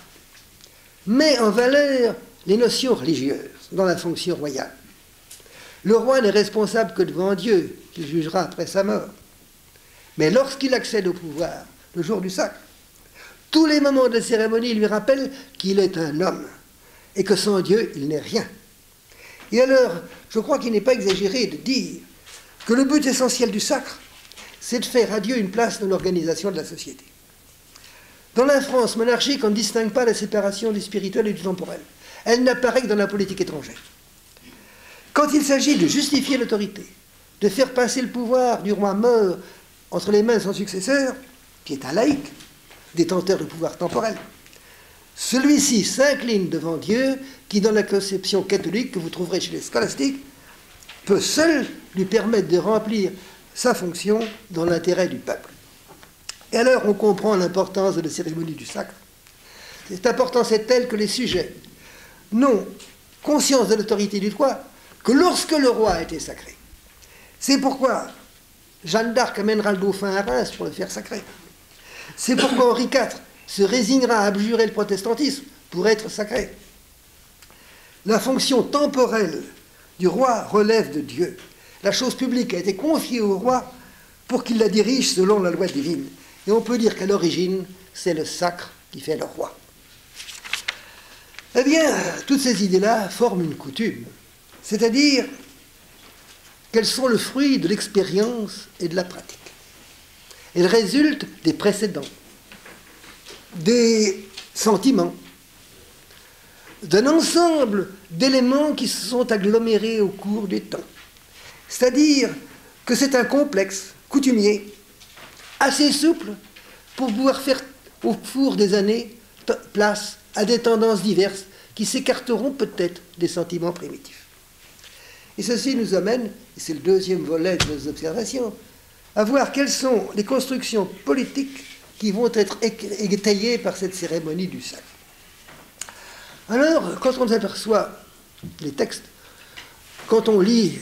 B: met en valeur les notions religieuses dans la fonction royale. Le roi n'est responsable que devant Dieu, qu'il jugera après sa mort. Mais lorsqu'il accède au pouvoir, le jour du sacre, tous les moments de la cérémonie lui rappellent qu'il est un homme et que sans Dieu, il n'est rien. Et alors, je crois qu'il n'est pas exagéré de dire que le but essentiel du sacre, c'est de faire à Dieu une place dans l'organisation de la société. Dans la France monarchique, on ne distingue pas la séparation du spirituel et du temporel. Elle n'apparaît que dans la politique étrangère. Quand il s'agit de justifier l'autorité, de faire passer le pouvoir du roi mort entre les mains de son successeur, qui est un laïc, détenteur de pouvoir temporel, celui-ci s'incline devant Dieu, qui, dans la conception catholique que vous trouverez chez les scolastiques, peut seul lui permettre de remplir sa fonction dans l'intérêt du peuple. Et alors on comprend l'importance de la cérémonie du sacre. Cette importance est telle que les sujets n'ont conscience de l'autorité du roi que lorsque le roi a été sacré. C'est pourquoi Jeanne d'Arc amènera le dauphin à Reims pour le faire sacrer. C'est pourquoi Henri IV se résignera à abjurer le protestantisme pour être sacré. La fonction temporelle du roi relève de Dieu. La chose publique a été confiée au roi pour qu'il la dirige selon la loi divine. Et on peut dire qu'à l'origine, c'est le sacre qui fait le roi. Eh bien, toutes ces idées-là forment une coutume, c'est-à-dire qu'elles sont le fruit de l'expérience et de la pratique. Elles résultent des précédents, des sentiments, d'un ensemble d'éléments qui se sont agglomérés au cours du temps. C'est-à-dire que c'est un complexe coutumier assez souple pour pouvoir faire au cours des années place à des tendances diverses qui s'écarteront peut-être des sentiments primitifs. Et ceci nous amène, et c'est le deuxième volet de nos observations, à voir quelles sont les constructions politiques qui vont être étayées par cette cérémonie du sacre. Alors, quand on aperçoit les textes, quand on lit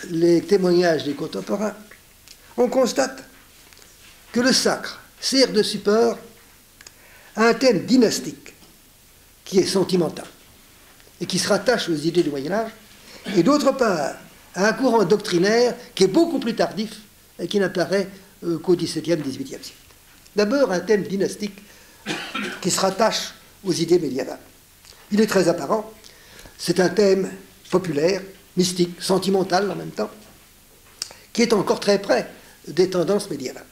B: les témoignages des contemporains, on constate que le sacre sert de support à un thème dynastique qui est sentimental et qui se rattache aux idées du Moyen-Âge, et d'autre part à un courant doctrinaire qui est beaucoup plus tardif et qui n'apparaît qu'au XVIIe, XVIIIe siècle. D'abord, un thème dynastique qui se rattache aux idées médiévales. Il est très apparent, c'est un thème populaire, mystique, sentimental en même temps, qui est encore très près des tendances médiévales.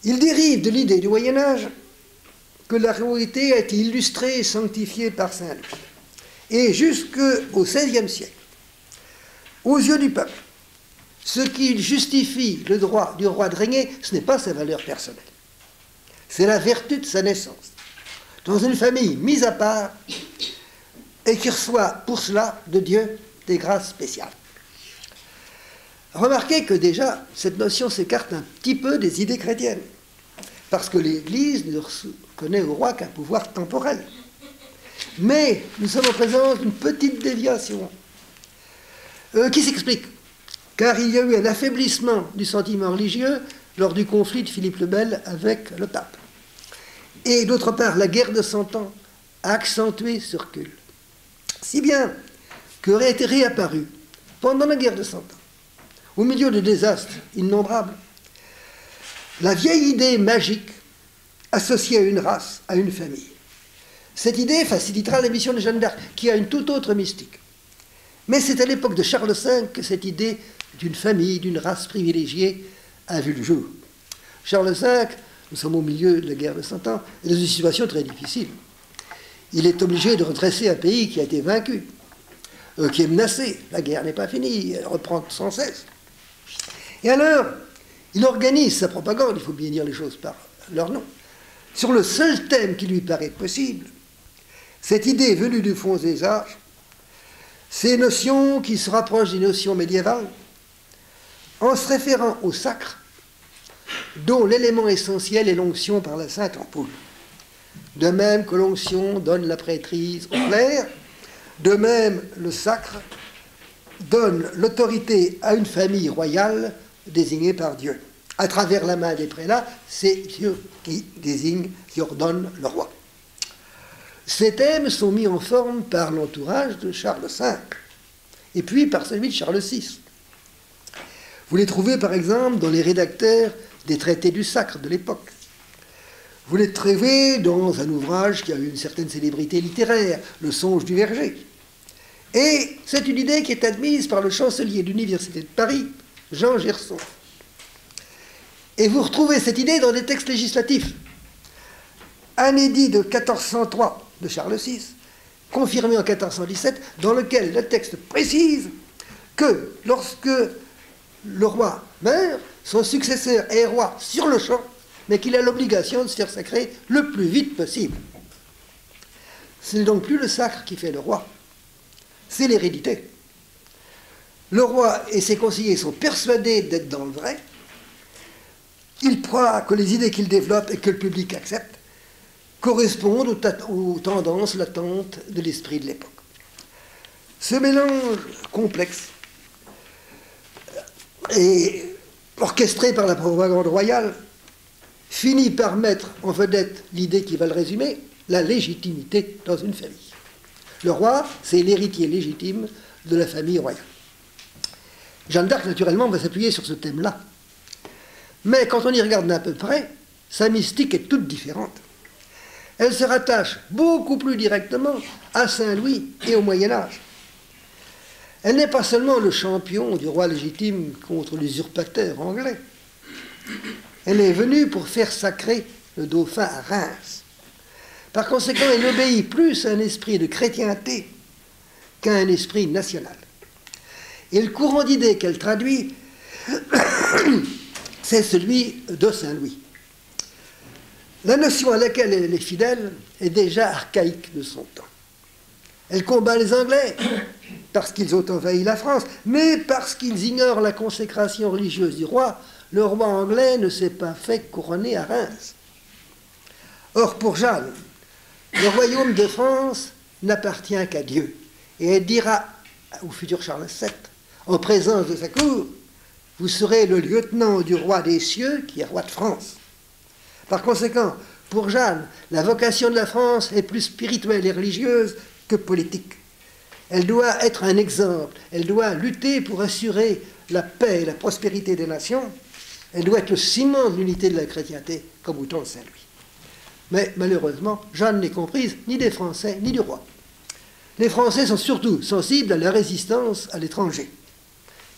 B: Il dérive de l'idée du Moyen-Âge que la royauté a été illustrée et sanctifiée par Saint Luc. Et jusqu'au XVIe siècle, aux yeux du peuple, ce qui justifie le droit du roi de régner, ce n'est pas sa valeur personnelle. C'est la vertu de sa naissance. Dans une famille mise à part et qui reçoit pour cela de Dieu des grâces spéciales. Remarquez que déjà, cette notion s'écarte un petit peu des idées chrétiennes, parce que l'Église ne reconnaît au roi qu'un pouvoir temporel. Mais nous sommes en présence d'une petite déviation qui s'explique car il y a eu un affaiblissement du sentiment religieux lors du conflit de Philippe le Bel avec le pape. Et d'autre part, la guerre de 100 ans a accentué ce recul. Si bien qu'aurait été réapparu, pendant la guerre de 100 ans, au milieu de désastres innombrables, la vieille idée magique associée à une race, à une famille. Cette idée facilitera la mission de Jeanne d'Arc, qui a une toute autre mystique. Mais c'est à l'époque de Charles V que cette idée d'une famille, d'une race privilégiée, a vu le jour. Charles V, nous sommes au milieu de la guerre de 100 ans, est dans une situation très difficile. Il est obligé de redresser un pays qui a été vaincu, qui est menacé. La guerre n'est pas finie, elle reprend sans cesse. Et alors, il organise sa propagande, il faut bien dire les choses par leur nom, sur le seul thème qui lui paraît possible. Cette idée venue du fond des âges, ces notions qui se rapprochent des notions médiévales, en se référant au sacre, dont l'élément essentiel est l'onction par la Sainte Ampoule. De même que l'onction donne la prêtrise au clerc, de même le sacre donne l'autorité à une famille royale désignée par Dieu. À travers la main des prélats, c'est Dieu qui désigne, qui ordonne le roi. Ces thèmes sont mis en forme par l'entourage de Charles V, et puis par celui de Charles VI. Vous les trouvez par exemple dans les rédacteurs des traités du sacre de l'époque. Vous les trouvez dans un ouvrage qui a eu une certaine célébrité littéraire, Le Songe du Verger. Et c'est une idée qui est admise par le chancelier de l'Université de Paris, Jean Gerson. Et vous retrouvez cette idée dans des textes législatifs. Un édit de 1403 de Charles VI, confirmé en 1417, dans lequel le texte précise que lorsque le roi meurt, son successeur est roi sur le champ, mais qu'il a l'obligation de se faire sacrer le plus vite possible. Ce n'est donc plus le sacre qui fait le roi, c'est l'hérédité. Le roi et ses conseillers sont persuadés d'être dans le vrai. Ils croient que les idées qu'ils développent et que le public accepte correspondent aux tendances latentes de l'esprit de l'époque. Ce mélange complexe et orchestré par la propagande royale finit par mettre en vedette l'idée qui va le résumer, la légitimité dans une famille. Le roi, c'est l'héritier légitime de la famille royale. Jeanne d'Arc, naturellement, va s'appuyer sur ce thème-là. Mais quand on y regarde d'un peu près, sa mystique est toute différente. Elle se rattache beaucoup plus directement à Saint-Louis et au Moyen-Âge. Elle n'est pas seulement le champion du roi légitime contre l'usurpateur anglais. Elle est venue pour faire sacrer le dauphin à Reims. Par conséquent, elle obéit plus à un esprit de chrétienté qu'à un esprit national. Et le courant d'idées qu'elle traduit, c'est celui de Saint-Louis. La notion à laquelle elle est fidèle est déjà archaïque de son temps. Elle combat les Anglais parce qu'ils ont envahi la France, mais parce qu'ils ignorent la consécration religieuse du roi. Le roi anglais ne s'est pas fait couronner à Reims. Or, pour Jeanne, le royaume de France n'appartient qu'à Dieu. Et elle dira au futur Charles VII, en présence de sa cour, « Vous serez le lieutenant du roi des cieux, qui est roi de France. » Par conséquent, pour Jeanne, la vocation de la France est plus spirituelle et religieuse que politique. Elle doit être un exemple, elle doit lutter pour assurer la paix et la prospérité des nations, elle doit être le ciment de l'unité de la chrétienté, comme au temps de Saint-Louis. Mais malheureusement, Jeanne n'est comprise ni des Français ni du roi. Les Français sont surtout sensibles à la résistance à l'étranger.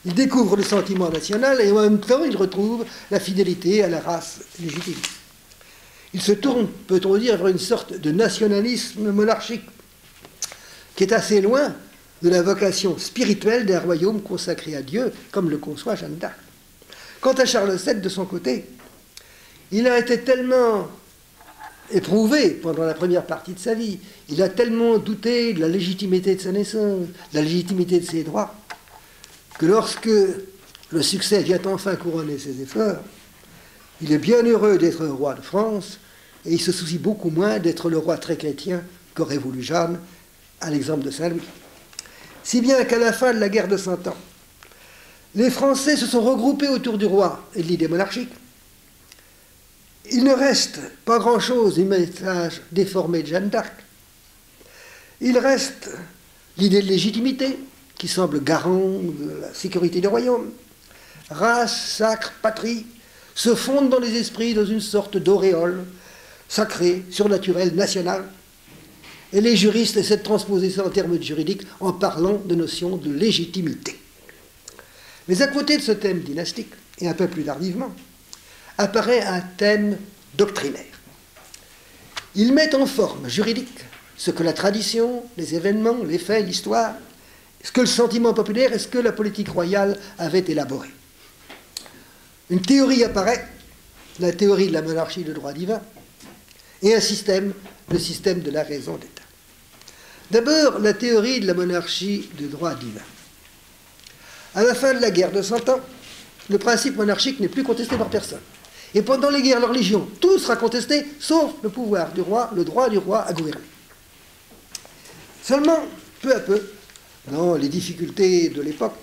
B: Ils découvrent le sentiment national et en même temps ils retrouvent la fidélité à la race légitime. Ils se tournent, peut-on dire, vers une sorte de nationalisme monarchique qui est assez loin de la vocation spirituelle d'un royaume consacré à Dieu, comme le conçoit Jeanne d'Arc. Quant à Charles VII, de son côté, il a été tellement éprouvé pendant la première partie de sa vie, il a tellement douté de la légitimité de sa naissance, de la légitimité de ses droits, que lorsque le succès vient enfin couronner ses efforts, il est bien heureux d'être roi de France, et il se soucie beaucoup moins d'être le roi très chrétien qu'aurait voulu Jeanne, à l'exemple de Saint-Louis. Si bien qu'à la fin de la guerre de 100 ans, Les Français se sont regroupés autour du roi et de l'idée monarchique. Il ne reste pas grand-chose du message déformé de Jeanne d'Arc. Il reste l'idée de légitimité, qui semble garant de la sécurité du royaume. Race, sacre, patrie se fondent dans les esprits dans une sorte d'auréole sacrée, surnaturelle, nationale. Et les juristes essaient de transposer ça en termes juridiques en parlant de notion de légitimité. Mais à côté de ce thème dynastique, et un peu plus tardivement, apparaît un thème doctrinaire. Il met en forme juridique ce que la tradition, les événements, les faits, l'histoire, ce que le sentiment populaire et ce que la politique royale avait élaboré. Une théorie apparaît, la théorie de la monarchie de droit divin, et un système, le système de la raison d'État. D'abord, la théorie de la monarchie de droit divin. À la fin de la guerre de 100 ans, le principe monarchique n'est plus contesté par personne. Et pendant les guerres de religion, tout sera contesté, sauf le pouvoir du roi, le droit du roi à gouverner. Seulement, peu à peu, dans les difficultés de l'époque,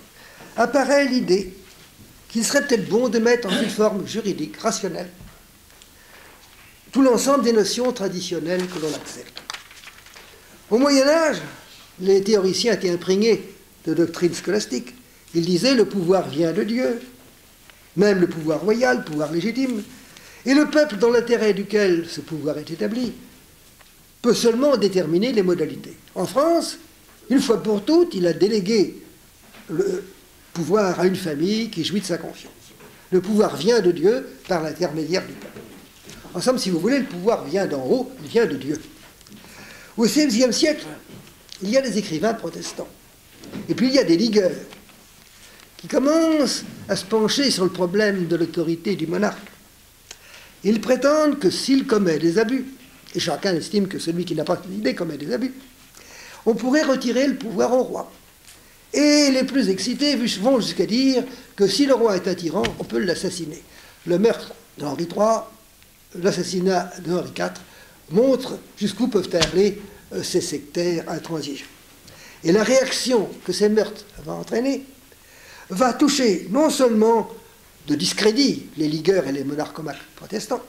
B: apparaît l'idée qu'il serait peut-être bon de mettre en une forme juridique, rationnelle, tout l'ensemble des notions traditionnelles que l'on accepte. Au Moyen-Âge, les théoriciens étaient imprégnés de doctrines scolastiques. Ils disaient le pouvoir vient de Dieu, même le pouvoir royal, le pouvoir légitime, et le peuple dans l'intérêt duquel ce pouvoir est établi peut seulement déterminer les modalités. En France, une fois pour toutes, il a délégué le pouvoir à une famille qui jouit de sa confiance. Le pouvoir vient de Dieu par l'intermédiaire du peuple. En somme, si vous voulez, le pouvoir vient d'en haut, il vient de Dieu. Au XVIe siècle, il y a des écrivains protestants. Et puis il y a des ligueurs qui commencent à se pencher sur le problème de l'autorité du monarque. Ils prétendent que s'il commet des abus, et chacun estime que celui qui n'a pas d'idée commet des abus, on pourrait retirer le pouvoir au roi. Et les plus excités vont jusqu'à dire que si le roi est un tyran, on peut l'assassiner. Le meurtre d'Henri III, l'assassinat d'Henri IV, montrent jusqu'où peuvent aller ces sectaires intransigeants. Et la réaction que ces meurtres vont entraîner va toucher non seulement de discrédit les ligueurs et les monarchomaques protestants,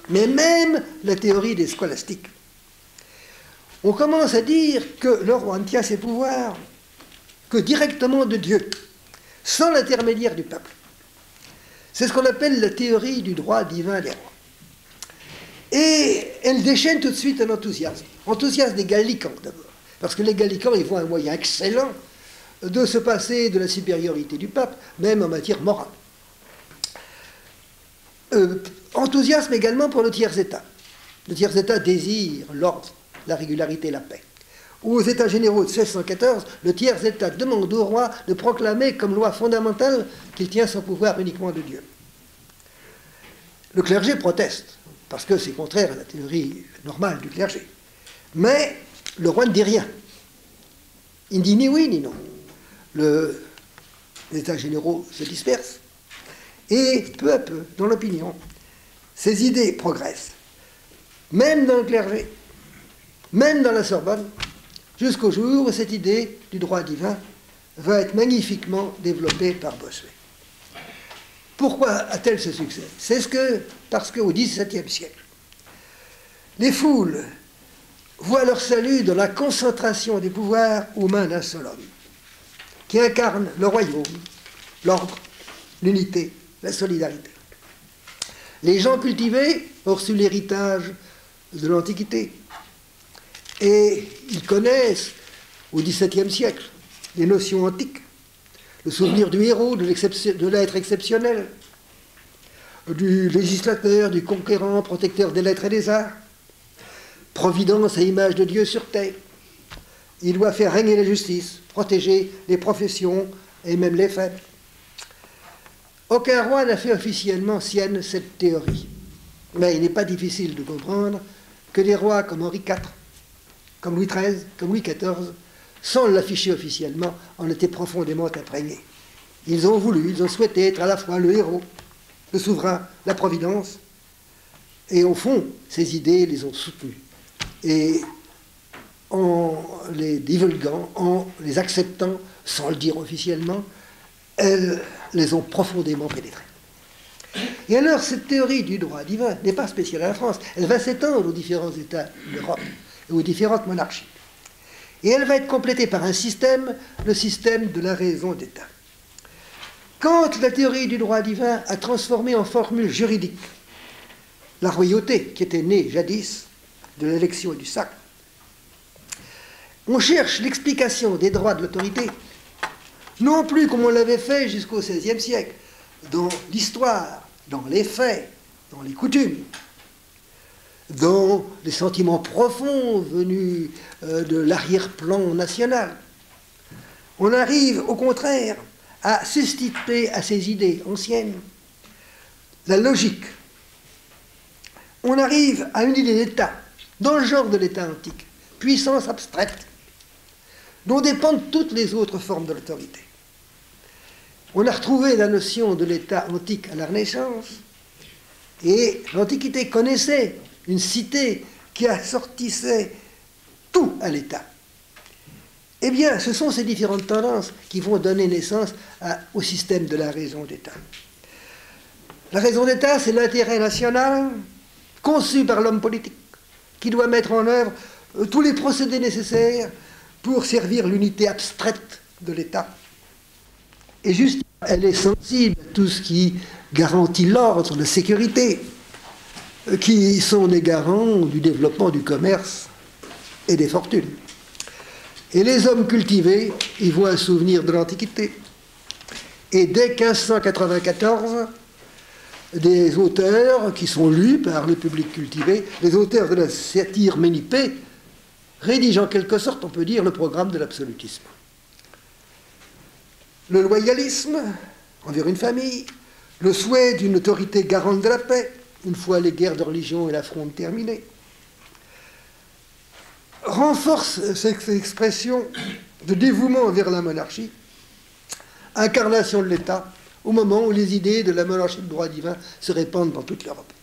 B: mais même la théorie des scolastiques. On commence à dire que le roi ne tient ses pouvoirs que directement de Dieu, sans l'intermédiaire du peuple. C'est ce qu'on appelle la théorie du droit divin des rois. Et elle déchaîne tout de suite un enthousiasme. Enthousiasme des gallicans d'abord. Parce que les gallicans, ils voient un moyen excellent de se passer de la supériorité du pape, même en matière morale. Enthousiasme également pour le tiers-État. Le tiers-État désire l'ordre, la régularité, la paix. Aux États généraux de 1614, le tiers-État demande au roi de proclamer comme loi fondamentale qu'il tient son pouvoir uniquement de Dieu. Le clergé proteste, parce que c'est contraire à la théorie normale du clergé. Mais le roi ne dit rien. Il ne dit ni oui ni non. Les États généraux se dispersent. Et peu à peu, dans l'opinion, ces idées progressent. Même dans le clergé, même dans la Sorbonne, jusqu'au jour où cette idée du droit divin va être magnifiquement développée par Bossuet. Pourquoi a-t-elle ce succès? Parce qu'au XVIIe siècle, les foules voient leur salut dans la concentration des pouvoirs aux mains d'un seul homme, qui incarne le royaume, l'ordre, l'unité, la solidarité. Les gens cultivés ont reçu l'héritage de l'Antiquité. Et ils connaissent, au XVIIe siècle, les notions antiques, le souvenir du héros, de l'être exceptionnel, du législateur, du conquérant, protecteur des lettres et des arts, providence à image de Dieu sur terre. Il doit faire régner la justice, protéger les professions et même les faibles. Aucun roi n'a fait officiellement sienne cette théorie. Mais il n'est pas difficile de comprendre que des rois comme Henri IV, comme Louis XIII, comme Louis XIV, sans l'afficher officiellement, en étaient profondément imprégnés. Ils ont voulu, ils ont souhaité être à la fois le héros, le souverain, la providence, et au fond, ces idées les ont soutenues. Et en les divulguant, en les acceptant, sans le dire officiellement, elles les ont profondément pénétrées. Et alors, cette théorie du droit divin n'est pas spéciale à la France. Elle va s'étendre aux différents États d'Europe et aux différentes monarchies. Et elle va être complétée par un système, le système de la raison d'État. Quand la théorie du droit divin a transformé en formule juridique la royauté, qui était née jadis de l'élection et du sacre, on cherche l'explication des droits de l'autorité, non plus comme on l'avait fait jusqu'au XVIe siècle, dans l'histoire, dans les faits, dans les coutumes, dans les sentiments profonds venus de l'arrière-plan national. On arrive au contraire à substituer à ces idées anciennes la logique. On arrive à une idée d'État, dans le genre de l'État antique, puissance abstraite, dont dépendent toutes les autres formes de l'autorité. On a retrouvé la notion de l'État antique à la Renaissance, et l'Antiquité connaissait une cité qui assortissait tout à l'État. Eh bien, ce sont ces différentes tendances qui vont donner naissance au système de la raison d'État. La raison d'État, c'est l'intérêt national conçu par l'homme politique, qui doit mettre en œuvre tous les procédés nécessaires pour servir l'unité abstraite de l'État. Et juste, elle est sensible à tout ce qui garantit l'ordre, la sécurité, qui sont des garants du développement du commerce et des fortunes. Et les hommes cultivés, ils vont un souvenir de l'Antiquité. Et dès 1594, des auteurs qui sont lus par le public cultivé, les auteurs de la satire Ménippée, rédigent en quelque sorte, on peut dire, le programme de l'absolutisme. Le loyalisme envers une famille, le souhait d'une autorité garante de la paix, une fois les guerres de religion et la fronde terminées, renforce cette expression de dévouement vers la monarchie, incarnation de l'État, au moment où les idées de la monarchie de droit divin se répandent dans toute l'Europe.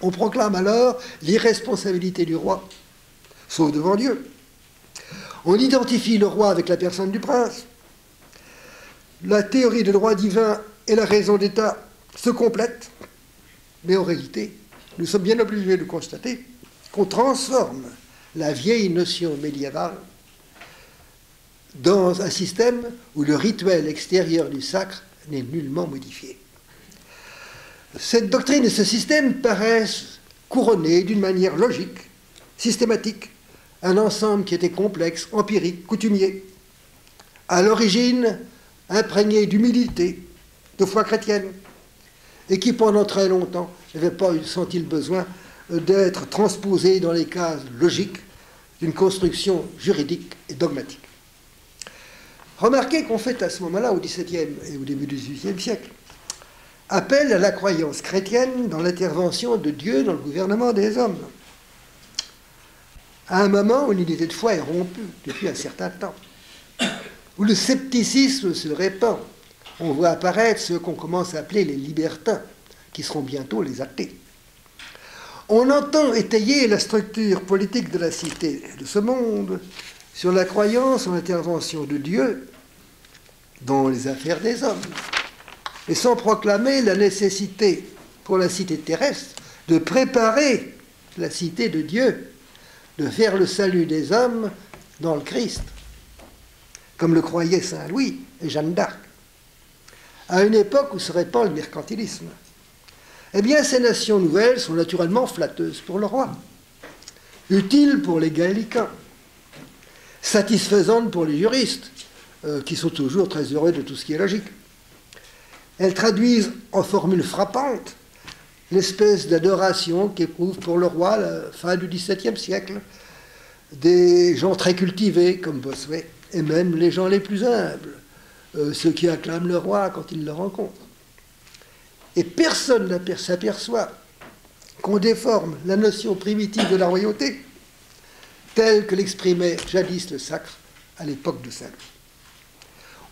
B: On proclame alors l'irresponsabilité du roi, sauf devant Dieu. On identifie le roi avec la personne du prince. La théorie du droit divin et la raison d'État se complètent, mais en réalité, nous sommes bien obligés de constater qu'on transforme la vieille notion médiévale dans un système où le rituel extérieur du sacre n'est nullement modifié. Cette doctrine et ce système paraissent couronner d'une manière logique, systématique, un ensemble qui était complexe, empirique, coutumier, à l'origine imprégné d'humilité, de foi chrétienne, et qui pendant très longtemps n'avait pas senti le besoin d'être transposé dans les cases logiques d'une construction juridique et dogmatique. Remarquez qu'on fait à ce moment-là, au XVIIe et au début du XVIIIe siècle, appel à la croyance chrétienne dans l'intervention de Dieu dans le gouvernement des hommes. À un moment où l'unité de foi est rompue depuis un certain temps, où le scepticisme se répand, on voit apparaître ceux qu'on commence à appeler les libertins, qui seront bientôt les athées. On entend étayer la structure politique de la cité de ce monde sur la croyance en l'intervention de Dieu dans les affaires des hommes, et sans proclamer la nécessité pour la cité terrestre de préparer la cité de Dieu, de faire le salut des hommes dans le Christ, comme le croyaient Saint Louis et Jeanne d'Arc, à une époque où se répand le mercantilisme. Eh bien, ces nations nouvelles sont naturellement flatteuses pour le roi, utiles pour les gallicains, satisfaisantes pour les juristes, qui sont toujours très heureux de tout ce qui est logique. Elles traduisent en formules frappantes l'espèce d'adoration qu'éprouvent pour le roi à la fin du XVIIe siècle des gens très cultivés comme Bossuet, et même les gens les plus humbles, ceux qui acclament le roi quand ils le rencontrent. Et personne ne s'aperçoit qu'on déforme la notion primitive de la royauté telle que l'exprimait jadis le sacre à l'époque de Saint Louis.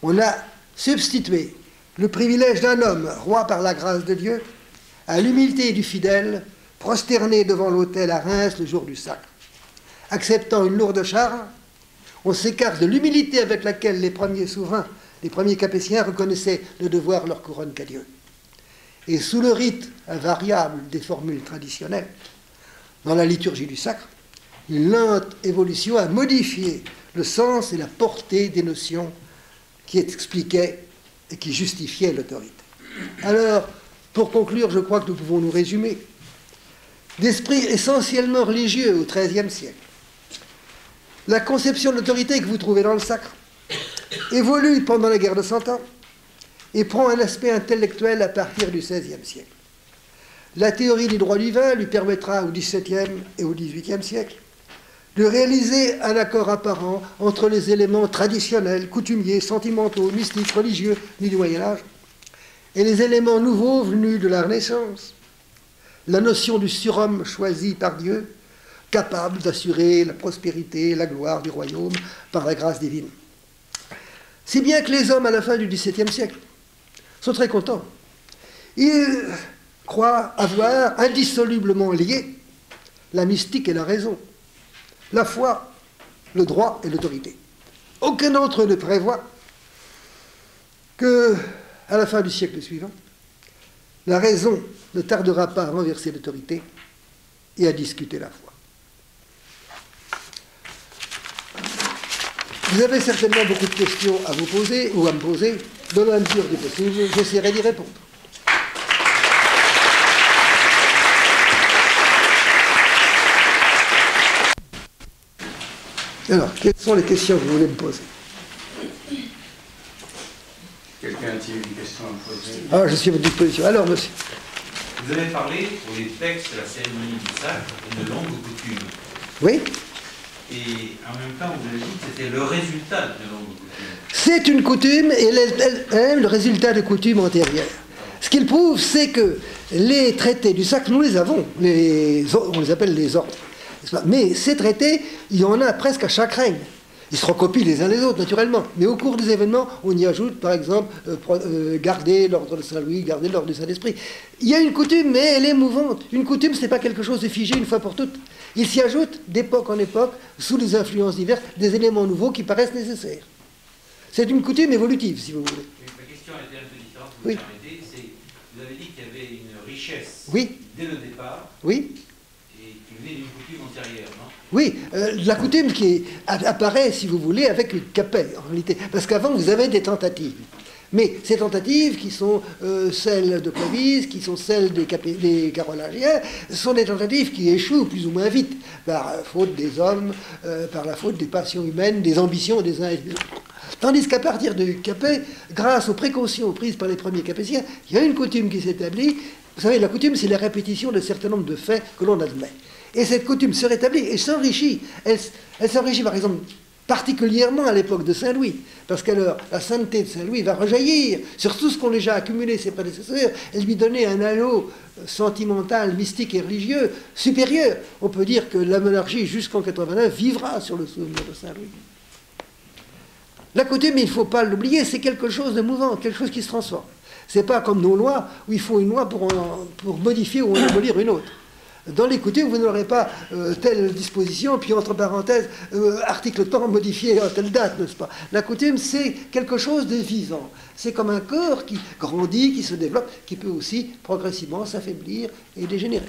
B: On a substitué le privilège d'un homme, roi par la grâce de Dieu, à l'humilité du fidèle, prosterné devant l'autel à Reims le jour du sacre. Acceptant une lourde charge, on s'écarte de l'humilité avec laquelle les premiers souverains Les premiers Capétiens reconnaissaient le devoir leur couronne qu'à Dieu. Et sous le rite invariable des formules traditionnelles, dans la liturgie du sacre, une lente évolution a modifié le sens et la portée des notions qui expliquaient et qui justifiaient l'autorité. Alors, pour conclure, je crois que nous pouvons nous résumer. D'esprit essentiellement religieux au XIIIe siècle, la conception de l'autorité que vous trouvez dans le sacre évolue pendant la guerre de Cent Ans et prend un aspect intellectuel à partir du XVIe siècle. La théorie des droits divins lui permettra au XVIIe et au XVIIIe siècle de réaliser un accord apparent entre les éléments traditionnels, coutumiers, sentimentaux, mystiques, religieux du Moyen-Âge et les éléments nouveaux venus de la Renaissance. La notion du surhomme choisi par Dieu, capable d'assurer la prospérité et la gloire du royaume par la grâce divine. Si bien que les hommes, à la fin du XVIIe siècle, sont très contents. Ils croient avoir indissolublement lié la mystique et la raison, la foi, le droit et l'autorité. Aucun d'entre eux ne prévoit que, à la fin du siècle suivant, la raison ne tardera pas à renverser l'autorité et à discuter la foi. Vous avez certainement beaucoup de questions à vous poser ou à me poser. Dans la mesure du possible, j'essaierai d'y répondre. Alors, quelles sont les questions que vous voulez me poser?
A: Quelqu'un a-t-il une question à me poser?
B: Ah, je suis à votre disposition. Alors, monsieur.
C: Vous avez parlé, pour les textes de la cérémonie du sacre, de longues coutumes.
B: Oui?
C: Et en même temps, vous avez dit que c'était le résultat de longues coutumes.
B: C'est une coutume et elle-même le résultat de coutumes antérieures. Ce qu'il prouve, c'est que les traités du sacre, nous les avons. On les appelle les ordres. Mais ces traités, il y en a presque à chaque règne. Ils se recopient les uns les autres, naturellement. Mais au cours des événements, on y ajoute, par exemple, garder l'ordre de Saint-Louis, garder l'ordre du Saint-Esprit. Il y a une coutume, mais elle est mouvante. Une coutume, ce n'est pas quelque chose de figé une fois pour toutes. Il s'y ajoute, d'époque en époque, sous les influences diverses, des éléments nouveaux qui paraissent nécessaires. C'est une coutume évolutive, si vous voulez.
C: Ma question était un peu différente, si vous me permettez. Vous avez dit qu'il y avait une richesse dès le départ.
B: Oui.
C: Qui venait d'une coutume antérieure, non?
B: Oui, la coutume qui apparaît, si vous voulez, avec une capelle, en réalité. Parce qu'avant, vous avez des tentatives. Mais ces tentatives, qui sont celles de Clovis, qui sont celles des Carolingiens, sont des tentatives qui échouent plus ou moins vite, par faute des hommes, par la faute des passions humaines, des ambitions des uns et des autres. Tandis qu'à partir du Capet, grâce aux précautions prises par les premiers Capétiens, il y a une coutume qui s'établit. Vous savez, la coutume, c'est la répétition d'un certain nombre de faits que l'on admet. Et cette coutume se rétablit et s'enrichit. Elle s'enrichit, par exemple, particulièrement à l'époque de Saint-Louis, parce qu'alors la sainteté de Saint-Louis va rejaillir sur tout ce qu'ont déjà accumulé ses prédécesseurs et lui donner un halo sentimental, mystique et religieux supérieur. On peut dire que la monarchie, jusqu'en 89, vivra sur le souvenir de Saint-Louis. La coutume, il ne faut pas l'oublier, c'est quelque chose de mouvant, quelque chose qui se transforme. Ce n'est pas comme nos lois, où il faut une loi pour modifier ou en abolir une autre. Dans les coutumes, vous n'aurez pas telle disposition, puis entre parenthèses, article temps modifié à telle date, n'est-ce pas? La coutume, c'est quelque chose de vivant. C'est comme un corps qui grandit, qui se développe, qui peut aussi progressivement s'affaiblir et dégénérer.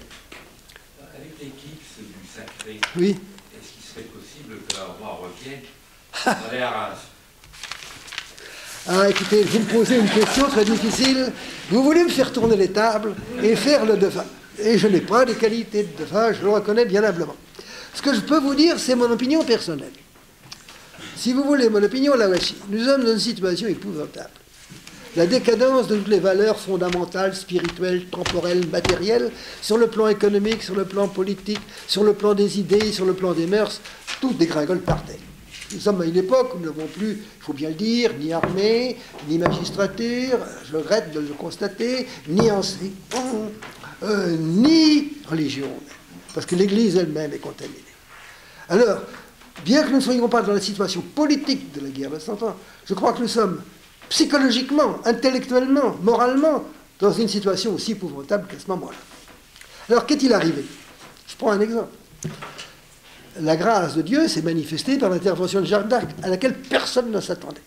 C: Avec l'éclipse du sacré,
B: oui.
C: Est-ce qu'il serait possible que la roi revienne dans les Arras?
B: Ah, écoutez, vous me posez une question très difficile. Vous voulez me faire tourner les tables et faire le devin. Et je n'ai pas de qualité de devin, je le reconnais bien humblement. Ce que je peux vous dire, c'est mon opinion personnelle. Si vous voulez mon opinion, là voici. Nous sommes dans une situation épouvantable. La décadence de toutes les valeurs fondamentales, spirituelles, temporelles, matérielles, sur le plan économique, sur le plan politique, sur le plan des idées, sur le plan des mœurs, tout dégringole par terre. Nous sommes à une époque où nous n'avons plus, il faut bien le dire, ni armée, ni magistrature, je regrette de le constater, ni enseignants, ni religion, parce que l'Église elle-même est contaminée. Alors, bien que nous ne soyons pas dans la situation politique de la guerre de Cent Ans, je crois que nous sommes psychologiquement, intellectuellement, moralement, dans une situation aussi épouvantable qu'à ce moment-là. Alors, qu'est-il arrivé? Je prends un exemple. La grâce de Dieu s'est manifestée par l'intervention de Jeanne d'Arc, à laquelle personne ne s'attendait.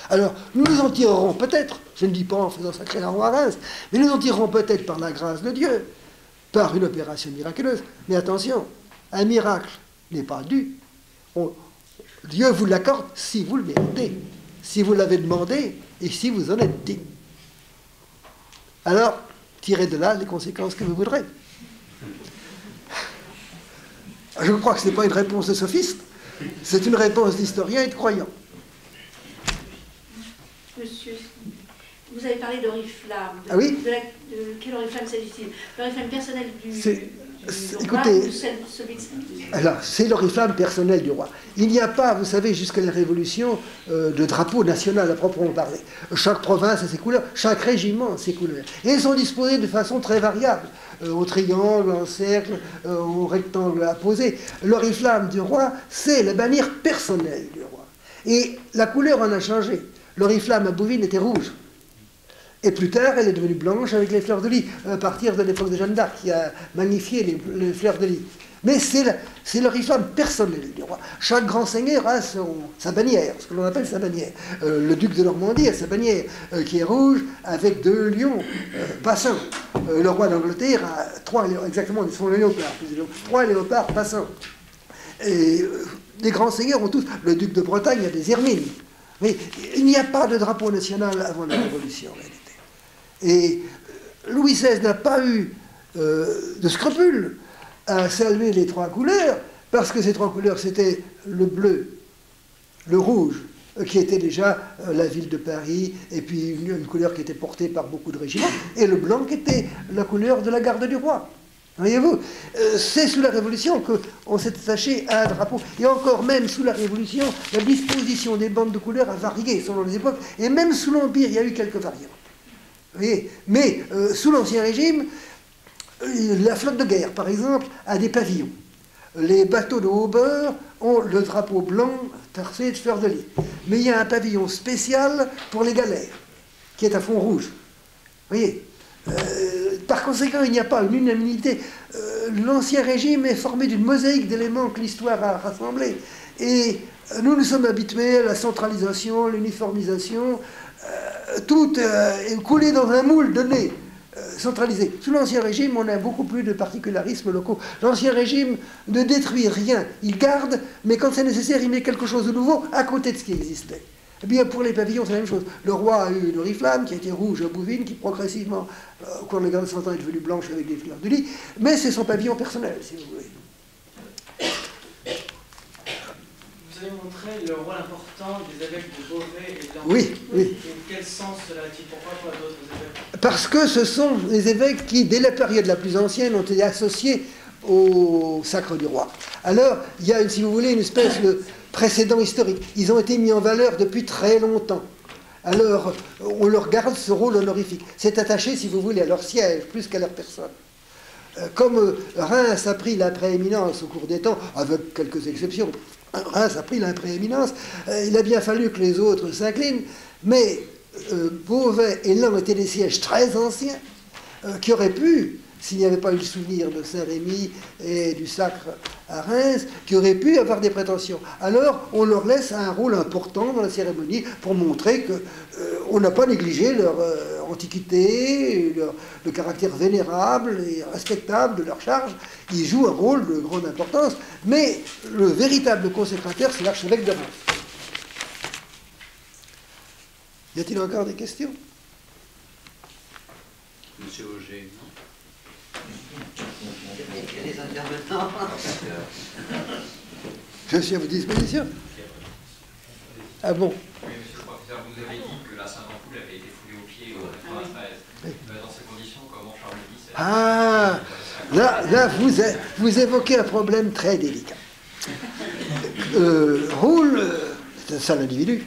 B: Alors, nous nous en tirerons peut-être, je ne dis pas en faisant sacrer la roi à Reims, mais nous en tirerons peut-être par la grâce de Dieu, par une opération miraculeuse. Mais attention, un miracle n'est pas dû. Dieu vous l'accorde si vous le méritez, si vous l'avez demandé et si vous en êtes digne. Alors, tirez de là les conséquences que vous voudrez. Je crois que ce n'est pas une réponse de sophiste, c'est une réponse d'historien et de croyant.
D: Monsieur, vous avez parlé d'oriflamme.
B: Ah oui?
D: De quel oriflamme s'agit-il? L'oriflamme personnel du roi
B: écoutez,
D: ou celui de...
B: Alors, c'est l'oriflamme personnel du roi. Il n'y a pas, vous savez, jusqu'à la Révolution, de drapeau national à proprement parler. Chaque province a ses couleurs, chaque régiment a ses couleurs. Et elles sont disposées de façon très variable, au triangle, en cercle, au rectangle apposé. L'oriflamme du roi, c'est la bannière personnelle du roi. Et la couleur en a changé. L'oriflamme à Bouvines était rouge. Et plus tard, elle est devenue blanche avec les fleurs de lis, à partir de l'époque de Jeanne d'Arc, qui a magnifié les fleurs de lis. Mais c'est l'oriflamme personnel du roi. Chaque grand seigneur a sa bannière, ce que l'on appelle sa bannière. Le duc de Normandie a sa bannière, qui est rouge, avec 2 lions passants. Le roi d'Angleterre a 3 lions, exactement, ils sont les léopards, 3 léopards passants. Et les grands seigneurs ont tous, le duc de Bretagne a des hermines. Mais il n'y a pas de drapeau national avant la Révolution, en réalité. Et Louis XVI n'a pas eu de scrupule à saluer les 3 couleurs, parce que ces 3 couleurs, c'était le bleu, le rouge, qui était déjà la ville de Paris, et puis une couleur qui était portée par beaucoup de régiments, et le blanc qui était la couleur de la garde du roi. Voyez-vous, c'est sous la Révolution qu'on s'est attaché à un drapeau. Et encore même sous la Révolution, la disposition des bandes de couleurs a varié selon les époques. Et même sous l'Empire, il y a eu quelques variantes. Vous voyez, mais sous l'Ancien Régime, la flotte de guerre, par exemple, a des pavillons. Les bateaux de haut-bord ont le drapeau blanc tarcé de fleurs de lis. Mais il y a un pavillon spécial pour les galères, qui est à fond rouge. Vous voyez, par conséquent, il n'y a pas une unanimité. L'Ancien Régime est formé d'une mosaïque d'éléments que l'histoire a rassemblés. Et nous nous sommes habitués à la centralisation, l'uniformisation, tout est coulé dans un moule donné, centralisé. Sous l'Ancien Régime, on a beaucoup plus de particularismes locaux. L'Ancien Régime ne détruit rien, il garde, mais quand c'est nécessaire, il met quelque chose de nouveau à côté de ce qui existait. Eh bien, pour les pavillons, c'est la même chose. Le roi a eu une oriflamme qui a été rouge à Bouvines, qui progressivement, au cours de la guerre de 100 ans, est devenue blanche avec des fleurs de lis, mais c'est son pavillon personnel, si vous voulez.
E: Vous avez montré le rôle important des évêques de Beauvais et de Lens.
B: Oui, oui.
E: Et quel sens cela a-t-il? Pourquoi pas d'autres évêques?
B: Parce que ce sont les évêques qui, dès la période la plus ancienne, ont été associés au sacre du roi. Alors, il y a, si vous voulez, une espèce de précédent historique. Ils ont été mis en valeur depuis très longtemps. Alors, on leur garde ce rôle honorifique. C'est attaché, si vous voulez, à leur siège, plus qu'à leur personne. Comme Reims a pris la prééminence au cours des temps, avec quelques exceptions, Reims a pris la prééminence, il a bien fallu que les autres s'inclinent, mais Beauvais et Lens étaient des sièges très anciens, qui auraient pu, s'il n'y avait pas eu le souvenir de Saint-Rémy et du sacre à Reims, qui auraient pu avoir des prétentions. Alors, on leur laisse un rôle important dans la cérémonie pour montrer qu'on n'a pas négligé leur antiquité, le caractère vénérable et respectable de leur charge. Ils jouent un rôle de grande importance, mais le véritable consécrateur, c'est l'archevêque de Reims. Y a-t-il encore des questions?
C: Monsieur Auger, non?
F: Il y a des intervenants.
B: Je suis à votre disposition. Ah bon?
G: Oui, monsieur le professeur, vous avez dit que la Sainte-Ampoule avait été foulée aux pieds au 93.
B: Oui.
G: Dans ces conditions, comment Charles X...
B: Ah, là vous évoquez un problème très délicat. Roule, c'est un sale individu.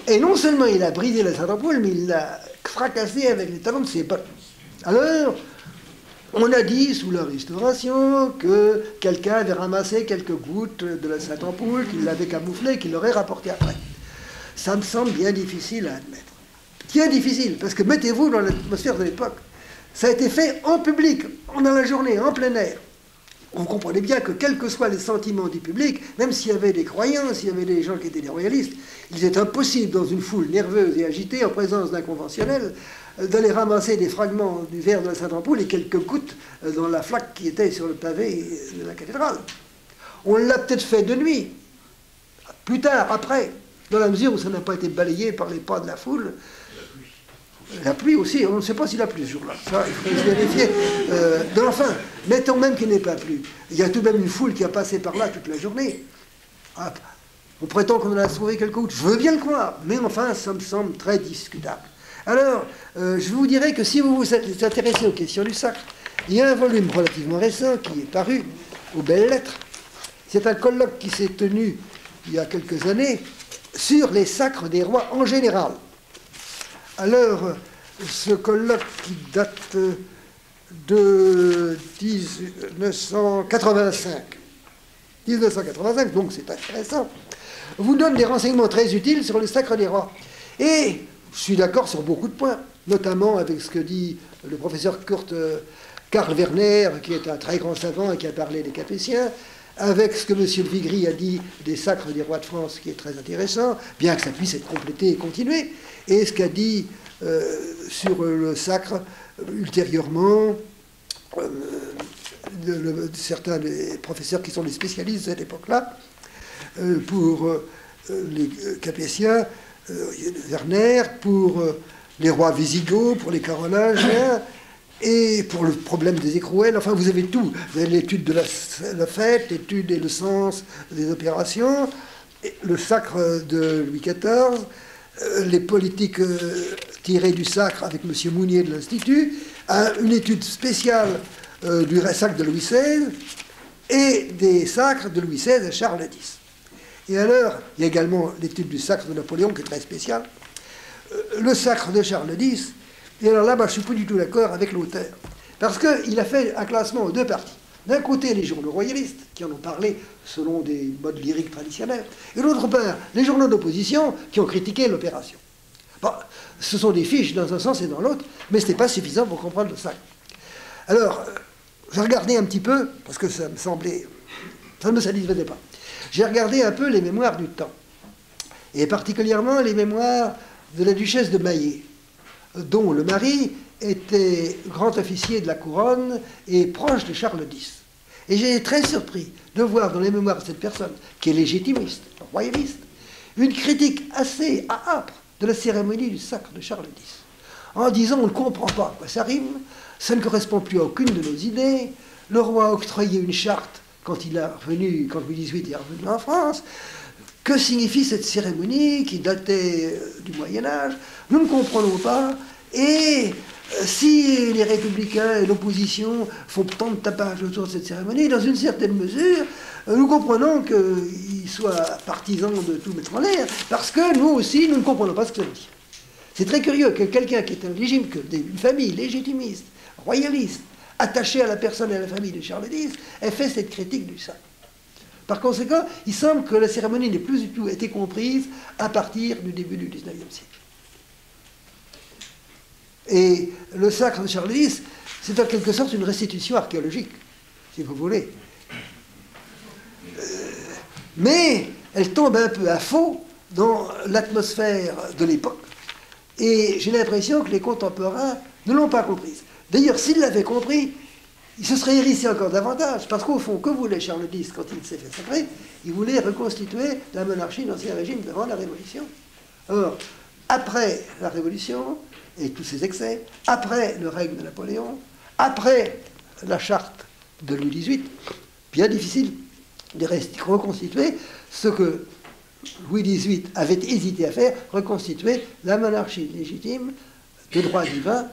B: Et non seulement il a brisé la Sainte-Ampoule, mais il l'a fracassé avec les talons de ses bottes. Alors, on a dit sous la Restauration que quelqu'un avait ramassé quelques gouttes de la Sainte-Ampoule, qu'il l'avait camouflé, qu'il l'aurait rapporté après. Ça me semble bien difficile à admettre. Bien difficile, parce que mettez-vous dans l'atmosphère de l'époque. Ça a été fait en public, dans la journée, en plein air. vous comprenez bien que quels que soient les sentiments du public, même s'il y avait des croyants, s'il y avait des gens qui étaient des royalistes, il était impossible dans une foule nerveuse et agitée, en présence d'un conventionnel, d'aller ramasser des fragments du verre de la Sainte-Ampoule et quelques gouttes dans la flaque qui était sur le pavé de la cathédrale. On l'a peut-être fait de nuit, plus tard, après, dans la mesure où ça n'a pas été balayé par les pas de la foule. La pluie aussi, on ne sait pas s'il a plu ce jour-là, ça il faut se vérifier. Enfin, mettons même qu'il n'ait pas plu. Il y a tout de même une foule qui a passé par là toute la journée. Ah, on prétend qu'on en a trouvé quelques gouttes, je veux bien le croire, mais enfin, ça me semble très discutable. Alors, je vous dirais que si vous vous intéressez aux questions du sacre, il y a un volume relativement récent qui est paru aux Belles Lettres. C'est un colloque qui s'est tenu il y a quelques années sur les sacres des rois en général. Alors, ce colloque qui date de 1985, donc c'est intéressant, vous donne des renseignements très utiles sur les sacres des rois. Et je suis d'accord sur beaucoup de points, notamment avec ce que dit le professeur Karl Werner, qui est un très grand savant et qui a parlé des Capétiens, avec ce que M. Vigry a dit des sacres des rois de France, qui est très intéressant, bien que ça puisse être complété et continué, et ce qu'a dit sur le sacre ultérieurement certains des professeurs qui sont des spécialistes à cette époque-là, pour les Capétiens, Werner, pour les rois wisigoths, pour les Carolingiens, et pour le problème des écrouelles. Enfin, vous avez tout. Vous avez l'étude de la fête, l'étude et le sens des opérations, le sacre de Louis XIV, les politiques tirées du sacre avec M. Mounier de l'Institut, une étude spéciale du sacre de Louis XVI et des sacres de Louis XVI à Charles X. Et alors, il y a également l'étude du sacre de Napoléon qui est très spéciale. Le sacre de Charles X, et alors là, je ne suis pas du tout d'accord avec l'auteur. Parce qu'il a fait un classement en deux parties. D'un côté, les journaux royalistes, qui en ont parlé selon des modes lyriques traditionnels, et d'autre part, les journaux d'opposition, qui ont critiqué l'opération. Bon, ce sont des fiches dans un sens et dans l'autre, mais ce n'est pas suffisant pour comprendre le sacre. Alors, j'ai regardé un petit peu, parce que ça me semblait... ça ne me satisfaisait pas. J'ai regardé un peu les mémoires du temps, et particulièrement les mémoires de la duchesse de Maillé, dont le mari était grand officier de la couronne et proche de Charles X. Et j'ai été très surpris de voir dans les mémoires de cette personne, qui est légitimiste, royaliste, une critique assez âpre de la cérémonie du sacre de Charles X, en disant on ne comprend pas à quoi ça rime, ça ne correspond plus à aucune de nos idées, le roi a octroyé une charte quand Louis XVIII est revenu en France. Que signifie cette cérémonie qui datait du Moyen-Âge? Nous ne comprenons pas. Et si les républicains et l'opposition font tant de tapage autour de cette cérémonie, dans une certaine mesure, nous comprenons qu'ils soient partisans de tout mettre en l'air, parce que nous aussi, nous ne comprenons pas ce que ça veut dire. C'est très curieux que quelqu'un qui est un régime, une famille légitimiste, royaliste, attachée à la personne et à la famille de Charles X, ait fait cette critique du sacre. Par conséquent, il semble que la cérémonie n'ait plus du tout été comprise à partir du début du XIXe siècle. Et le sacre de Charles X, c'est en quelque sorte une restitution archéologique, si vous voulez. Mais elle tombe un peu à faux dans l'atmosphère de l'époque. Et j'ai l'impression que les contemporains ne l'ont pas comprise. D'ailleurs, s'ils l'avaient compris, il se serait hérissé encore davantage, parce qu'au fond, que voulait Charles X quand il s'est fait sacrer? Il voulait reconstituer la monarchie d'Ancien Régime devant la Révolution. Or, après la Révolution, et tous ses excès, après le règne de Napoléon, après la charte de Louis XVIII, bien difficile de reconstituer ce que Louis XVIII avait hésité à faire, reconstituer la monarchie légitime de droit divin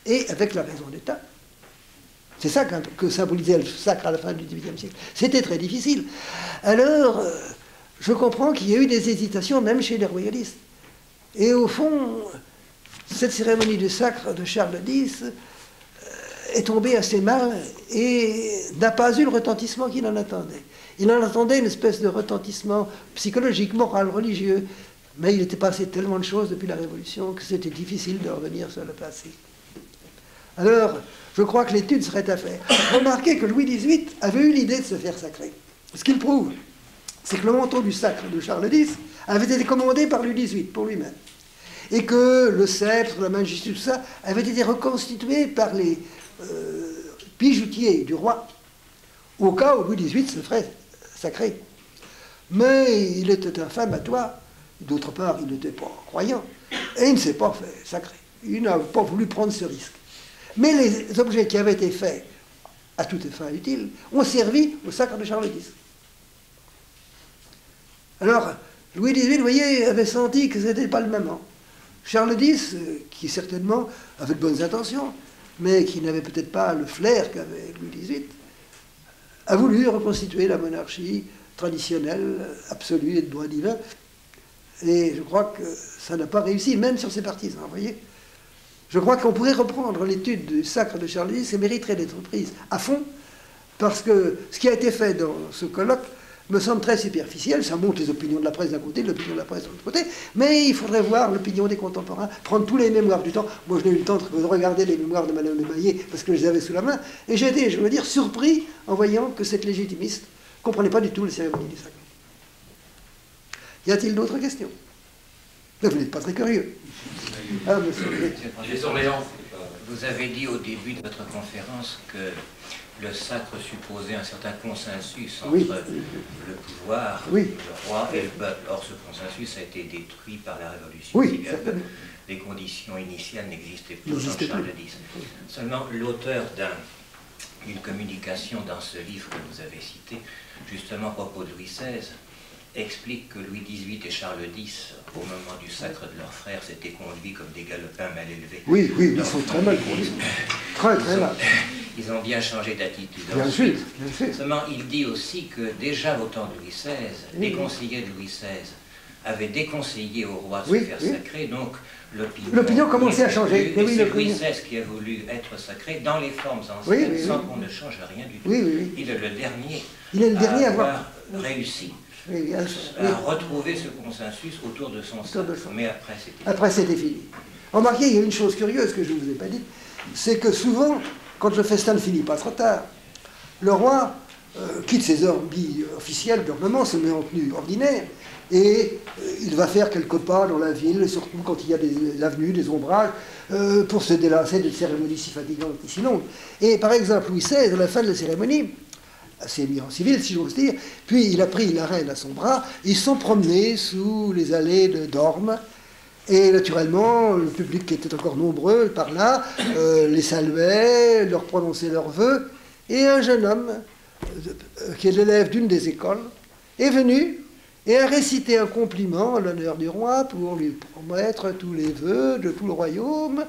B: et avec la raison d'État. C'est ça que symbolisait le sacre à la fin du XVIIIe siècle. C'était très difficile. Alors, je comprends qu'il y a eu des hésitations, même chez les royalistes. Et au fond, cette cérémonie du sacre de Charles X est tombée assez mal et n'a pas eu le retentissement qu'il en attendait. Il en attendait une espèce de retentissement psychologique, moral, religieux, mais il était passé tellement de choses depuis la Révolution que c'était difficile de revenir sur le passé. Alors, je crois que l'étude serait à faire. Remarquez que Louis XVIII avait eu l'idée de se faire sacrer. Ce qu'il prouve, c'est que le manteau du sacre de Charles X avait été commandé par Louis XVIII, pour lui-même. Et que le sceptre, la majesté, tout ça, avait été reconstitué par les bijoutiers du roi, au cas où Louis XVIII se ferait sacrer. Mais il était infammatoire, d'autre part, il n'était pas croyant, et il ne s'est pas fait sacrer. Il n'a pas voulu prendre ce risque. Mais les objets qui avaient été faits à toutes fins utiles ont servi au sacre de Charles X. Alors, Louis XVIII, vous voyez, avait senti que ce n'était pas le moment. Charles X, qui certainement avait de bonnes intentions, mais qui n'avait peut-être pas le flair qu'avait Louis XVIII, a voulu reconstituer la monarchie traditionnelle, absolue et de droit divin. Et je crois que ça n'a pas réussi, même sur ses partisans, vous voyez. Je crois qu'on pourrait reprendre l'étude du sacre de Charles X et mériterait d'être prise à fond, parce que ce qui a été fait dans ce colloque me semble très superficiel. Ça montre les opinions de la presse d'un côté, l'opinion de la presse de l'autre côté, mais il faudrait voir l'opinion des contemporains, prendre tous les mémoires du temps. Moi, je n'ai eu le temps de regarder les mémoires de Madame de Maillet, parce que je les avais sous la main, et j'ai été, je veux dire, surpris en voyant que cette légitimiste ne comprenait pas du tout les cérémonies du sacre. Y a-t-il d'autres questions? Vous n'êtes pas très curieux. Ah, monsieur.
F: Les Orléans. Vous avez dit au début de votre conférence que le sacre supposait un certain consensus entre le pouvoir, le roi et le peuple. Or, ce consensus a été détruit par la Révolution. Les conditions initiales n'existaient plus dans Charles X. Seulement, l'auteur d'une communication dans ce livre que vous avez cité, justement à propos de Louis XVI, explique que Louis XVIII et Charles X, au moment du sacre de leur frère, s'étaient conduits comme des galopins mal élevés.
B: Oui, ils sont très mal conduits. Très mal.
F: Ils ont bien changé d'attitude.
B: Bien sûr.
F: Seulement, il dit aussi que déjà au temps de Louis XVI, les conseillers de Louis XVI avaient déconseillé au roi de se faire sacrer, donc
B: l'opinion commençait à changer.
F: Et c'est Louis XVI qui a voulu être sacré dans les formes anciennes, sans qu'on ne change rien du tout. Il est le dernier à avoir réussi à retrouver ce consensus autour de son sacre. Mais après, c'était fini.
B: Remarquez, il y a une chose curieuse que je ne vous ai pas dite, c'est que souvent, quand le festin ne finit pas trop tard, le roi quitte ses habits officiels d'ornement, se met en tenue ordinaire, et il va faire quelques pas dans la ville, surtout quand il y a des avenues, des ombrages, pour se délasser de cérémonies si fatigantes et si longues. Et par exemple, Louis XVI, à la fin de la cérémonie, s'est mis en civil, si j'ose dire, puis il a pris la reine à son bras, ils se sont promenés sous les allées de Dorme, et naturellement, le public qui était encore nombreux par là, les saluait, leur prononçait leurs vœux, et un jeune homme, qui est l'élève d'une des écoles, est venu et a récité un compliment en l'honneur du roi pour lui promettre tous les vœux de tout le royaume.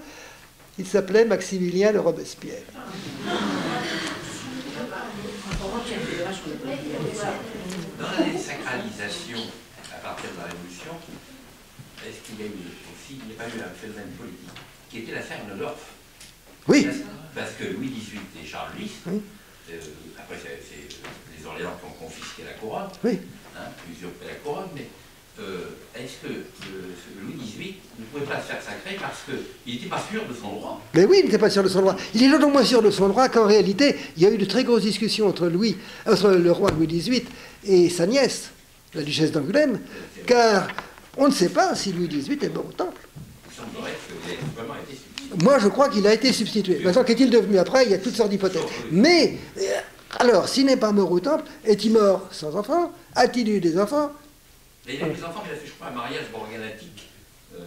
B: Il s'appelait Maximilien de Robespierre.
G: Dans la désacralisation à partir de la Révolution, est-ce qu'il y a eu aussi, il n'y a pas eu un phénomène politique qui était l'affaire Neudorf?
B: Oui.
G: Parce que Louis XVIII et Charles X, après c'est les Orléans qui ont confisqué la couronne, usurpé la couronne, mais est-ce que Louis XVIII ne pouvait pas se faire sacrer parce qu'il n'était pas sûr de son droit?
B: Mais oui, il n'était pas sûr de son droit. Il est d'autant moins sûr de son droit qu'en réalité, il y a eu de très grosses discussions entre le roi Louis XVIII et sa nièce, la duchesse d'Angoulême, car on ne sait pas si Louis XVIII est mort au Temple.
G: Il semblerait qu'il ait vraiment été substitué.
B: Moi, je crois qu'il a été substitué. Maintenant, qu'est-il devenu après? Il y a toutes sortes d'hypothèses. Mais, alors, s'il n'est pas mort au Temple, est-il mort sans enfants? A-t-il eu des enfants?
G: Mais il a eu des enfants, il a fait, je crois, un mariage morganatique.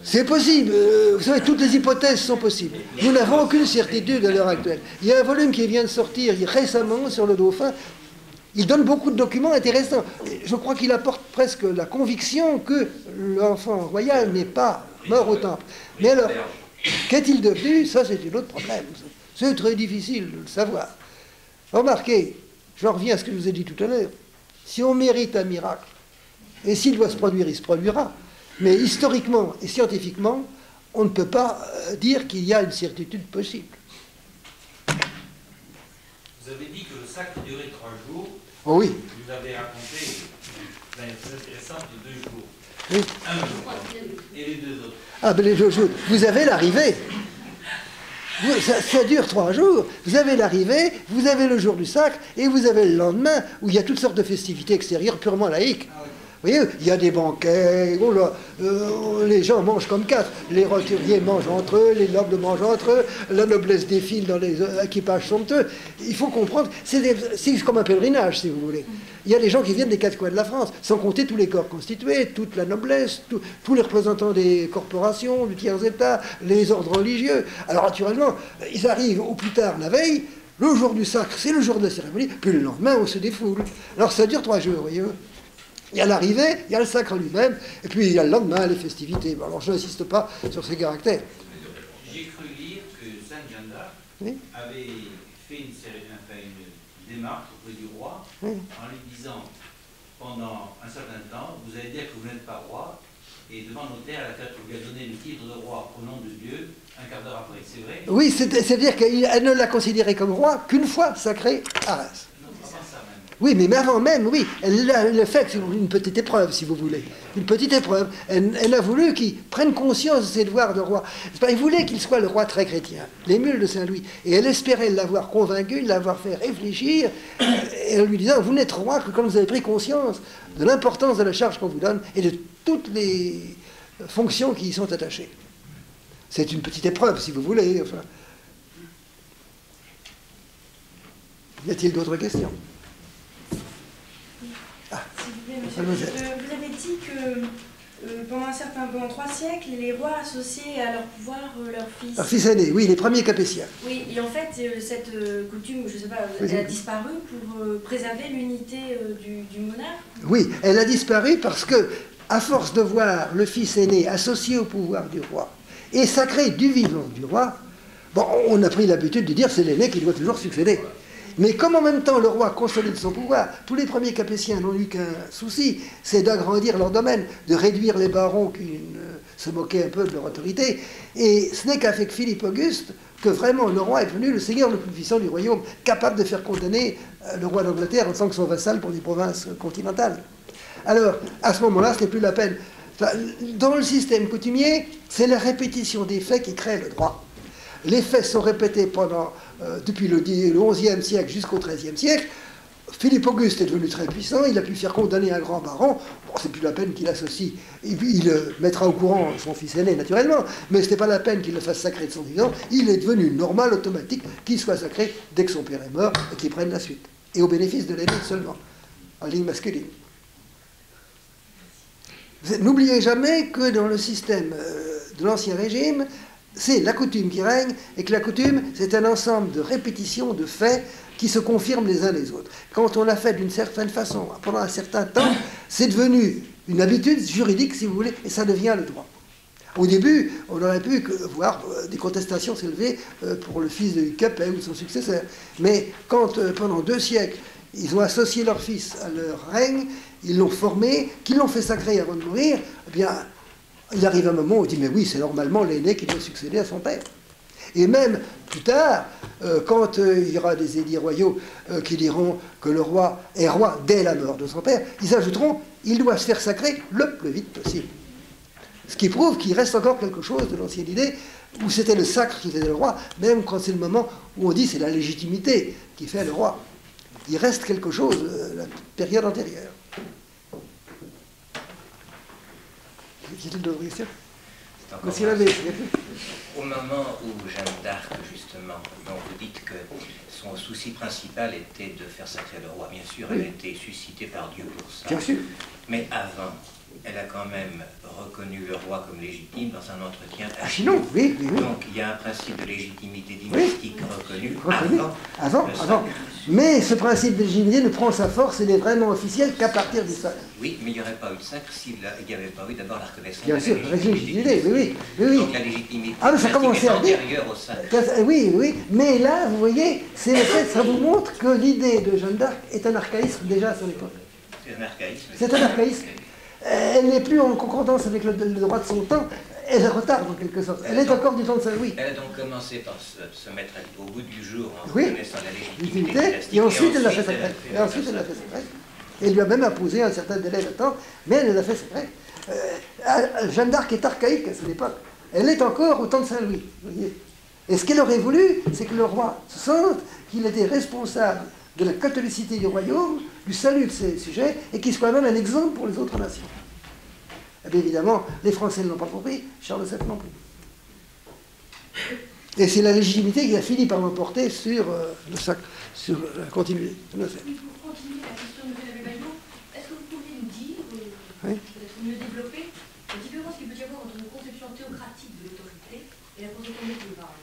B: C'est possible. Vous savez, toutes les hypothèses sont possibles. Nous n'avons aucune certitude à l'heure actuelle. Il y a un volume qui vient de sortir récemment sur le Dauphin. Il donne beaucoup de documents intéressants. Je crois qu'il apporte presque la conviction que l'enfant royal n'est pas mort au Temple. Mais alors, qu'est-il devenu? Ça, c'est un autre problème. C'est très difficile de le savoir. Remarquez, j'en reviens à ce que je vous ai dit tout à l'heure. Si on mérite un miracle, et s'il doit se produire, il se produira. Mais historiquement et scientifiquement, on ne peut pas dire qu'il y a une certitude possible.
C: Vous avez dit que le sacre durait 3 jours.
B: Oh oui.
C: Vous avez raconté l'anecdote intéressante de 2 jours.
B: Oui.
C: Un jour. Et les 2 autres.
B: Ah, ben les 2 jours. Vous avez l'arrivée. Ça dure 3 jours. Vous avez l'arrivée, vous avez le jour du sacre, et vous avez le lendemain, où il y a toutes sortes de festivités extérieures purement laïques. Vous voyez, il y a des banquets, oh là, les gens mangent comme 4. Les roturiers mangent entre eux, les nobles mangent entre eux, la noblesse défile dans les équipages somptueux. Il faut comprendre, c'est comme un pèlerinage, si vous voulez. Il y a des gens qui viennent des 4 coins de la France, sans compter tous les corps constitués, toute la noblesse, tous les représentants des corporations, du tiers-état, les ordres religieux. Alors naturellement, ils arrivent au plus tard la veille, le jour du sacre, c'est le jour de la cérémonie, puis le lendemain, on se défoule. Alors ça dure 3 jours, voyez. Il y a l'arrivée, il y a le sacre lui-même, et puis il y a le lendemain, les festivités. Alors je n'insiste pas sur ces caractères.
C: J'ai cru lire que Sainte Jeanne d'Arc avait fait une démarche auprès du roi en lui disant, pendant un certain temps, vous allez dire que vous n'êtes pas roi, et devant notaire, elle lui a donné le titre de roi au nom de Dieu, un quart d'heure après. C'est vrai?
B: Oui, c'est-à-dire qu'elle ne l'a considéré comme roi qu'une fois sacré à Reims. Oui, mais avant même, oui, elle a fait une petite épreuve, si vous voulez. Une petite épreuve. Elle a voulu qu'il prenne conscience de ses devoirs de roi. Elle voulait qu'il soit le roi très chrétien, l'émule de Saint-Louis. Et elle espérait l'avoir convaincu, l'avoir fait réfléchir, et en lui disant, vous n'êtes roi que quand vous avez pris conscience de l'importance de la charge qu'on vous donne et de toutes les fonctions qui y sont attachées. C'est une petite épreuve, si vous voulez. Enfin. Y a-t-il d'autres questions?
H: S'il vous plaît, monsieur. Vous avez dit que pendant 3 siècles, les rois associaient à leur pouvoir leur fils.
B: Leur fils aîné, oui, les premiers Capétiens.
H: Oui, et en fait, cette coutume, je ne sais pas, elle a disparu pour préserver l'unité du monarque.
B: Oui, elle a disparu parce que, à force de voir le fils aîné associé au pouvoir du roi et sacré du vivant du roi, bon, on a pris l'habitude de dire c'est l'aîné qui doit toujours succéder. Mais comme en même temps le roi consolide son pouvoir, tous les premiers Capétiens n'ont eu qu'un souci, c'est d'agrandir leur domaine, de réduire les barons qui se moquaient un peu de leur autorité. Et ce n'est qu'avec Philippe Auguste que vraiment le roi est devenu le seigneur le plus puissant du royaume, capable de faire condamner le roi d'Angleterre en tant que son vassal pour des provinces continentales. Alors, à ce moment-là, ce n'est plus la peine. Dans le système coutumier, c'est la répétition des faits qui crée le droit. Les faits sont répétés depuis le XIe siècle jusqu'au XIIIe siècle. Philippe Auguste est devenu très puissant, il a pu faire condamner un grand baron. Bon, c'est plus la peine qu'il associe. Et puis il mettra au courant son fils aîné, naturellement, mais ce n'est pas la peine qu'il le fasse sacré de son vivant. Il est devenu normal, automatique, qu'il soit sacré dès que son père est mort et qu'il prenne la suite. Et au bénéfice de l'aîné seulement, en ligne masculine. N'oubliez jamais que dans le système de l'Ancien Régime, c'est la coutume qui règne, et que la coutume, c'est un ensemble de répétitions, de faits qui se confirment les uns les autres. Quand on l'a fait d'une certaine façon, pendant un certain temps, c'est devenu une habitude juridique, si vous voulez, et ça devient le droit. Au début, on aurait pu voir des contestations s'élever pour le fils de Capet ou de son successeur. Mais quand, pendant 2 siècles, ils ont associé leur fils à leur règne, ils l'ont formé, qu'ils l'ont fait sacré avant de mourir, eh bien, il arrive un moment où on dit, mais oui, c'est normalement l'aîné qui doit succéder à son père. Et même plus tard, quand il y aura des édits royaux qui diront que le roi est roi dès la mort de son père, ils ajouteront, il doit se faire sacrer le plus vite possible. Ce qui prouve qu'il reste encore quelque chose de l'ancienne idée, où c'était le sacre qui faisait le roi, même quand c'est le moment où on dit c'est la légitimité qui fait le roi. Il reste quelque chose de la période antérieure. D'autres questions? Monsieur l'abbé.
F: Au moment où Jeanne d'Arc, justement, dont vous dites que son souci principal était de faire sacrer le roi, bien sûr, elle a été suscitée par Dieu pour ça.
B: Bien sûr.
F: Mais avant, elle a quand même reconnu le roi comme légitime dans un entretien.
B: Sinon, oui.
F: Donc il y a un principe de légitimité dynastique reconnu
B: avant. Mais ce principe de légitimité ne prend sa force, il est vraiment officiel qu'à partir du sacre.
F: Oui, mais il n'y aurait pas eu de sacre s'il n'y avait pas eu d'abord la reconnaissance.
B: Bien sûr, la légitimité, oui.
F: Donc la légitimité
B: ça commençait à dire
F: antérieure au sacre.
B: Oui, mais là, vous voyez, c'est le fait, ça vous montre que l'idée de Jeanne d'Arc est un archaïsme déjà à son époque.
F: C'est un archaïsme.
B: C'est un archaïsme. Elle n'est plus en concordance avec le droit de son temps, elle retarde en quelque sorte. Elle est encore du temps de Saint-Louis.
F: Elle a donc commencé par se mettre au bout du jour en reconnaissant la légitimité dynastique.
B: Et ensuite elle l'a fait sacrée. Elle lui a même imposé un certain délai de temps, mais elle l'a fait sacrée. Jeanne d'Arc est archaïque à cette époque. Elle est encore au temps de Saint-Louis. Vous voyez. Et ce qu'elle aurait voulu, c'est que le roi se sente qu'il était responsable de la catholicité du royaume, du salut de ses sujets, et qu'il soit même un exemple pour les autres nations. Et bien évidemment, les Français ne l'ont pas compris, Charles VII non plus. Et c'est la légitimité qui a fini par l'emporter sur la continuité.
D: Pour continuer la question de M. Baillot, est-ce que vous pourriez nous dire, peut-être mieux développer, la différence qu'il peut y avoir entre une conception théocratique de l'autorité et la conception médiévale?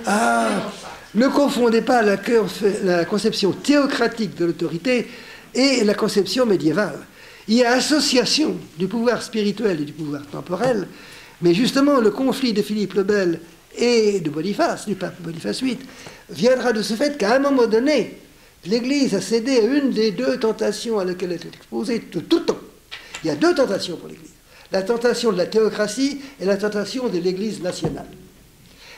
B: Ah, ne confondez pas la conception théocratique de l'autorité et la conception médiévale. Il y a association du pouvoir spirituel et du pouvoir temporel, mais justement le conflit de Philippe le Bel et de Boniface, du pape Boniface VIII, viendra de ce fait qu'à un moment donné, l'Église a cédé à une des deux tentations à laquelle elle est exposée de tout temps. Il y a deux tentations pour l'Église. La tentation de la théocratie et la tentation de l'Église nationale.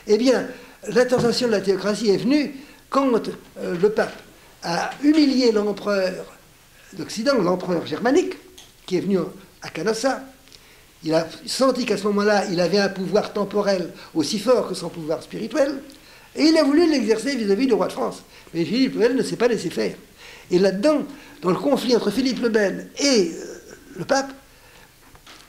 B: Eh bien, la tentation de la théocratie est venue quand le pape a humilié l'empereur d'Occident, l'empereur germanique, qui est venu à Canossa. Il a senti qu'à ce moment-là, il avait un pouvoir temporel aussi fort que son pouvoir spirituel, et il a voulu l'exercer vis-à-vis du roi de France. Mais Philippe le Bel ne s'est pas laissé faire. Et là-dedans, dans le conflit entre Philippe le Bel et le pape,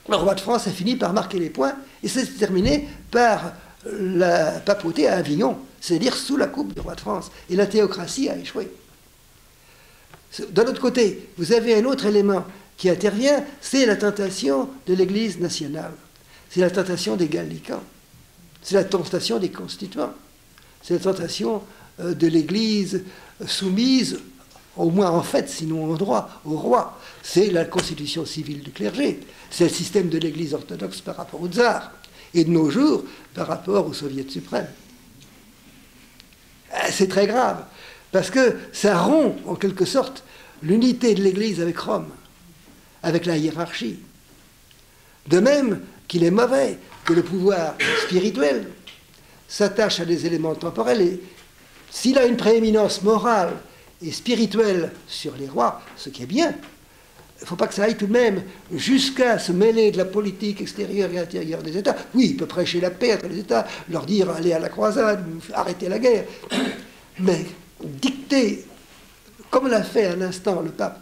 B: le roi de France a fini par marquer les points, et c'est terminé par la papauté à Avignon, c'est-à-dire sous la coupe du roi de France. Et la théocratie a échoué. De l'autre côté, vous avez un autre élément qui intervient, c'est la tentation de l'Église nationale. C'est la tentation des gallicans. C'est la tentation des constituants. C'est la tentation de l'Église soumise, au moins en fait, sinon en droit, au roi. C'est la constitution civile du clergé. C'est le système de l'Église orthodoxe par rapport au tsar. Et de nos jours, par rapport au soviet suprême. C'est très grave, parce que ça rompt, en quelque sorte, l'unité de l'Église avec Rome, avec la hiérarchie. De même qu'il est mauvais que le pouvoir spirituel s'attache à des éléments temporels, et s'il a une prééminence morale et spirituelle sur les rois, ce qui est bien, il ne faut pas que ça aille tout de même jusqu'à se mêler de la politique extérieure et intérieure des États. Oui, il peut prêcher la paix entre les États, leur dire allez à la croisade, arrêtez la guerre. Mais dicter, comme l'a fait un instant le pape,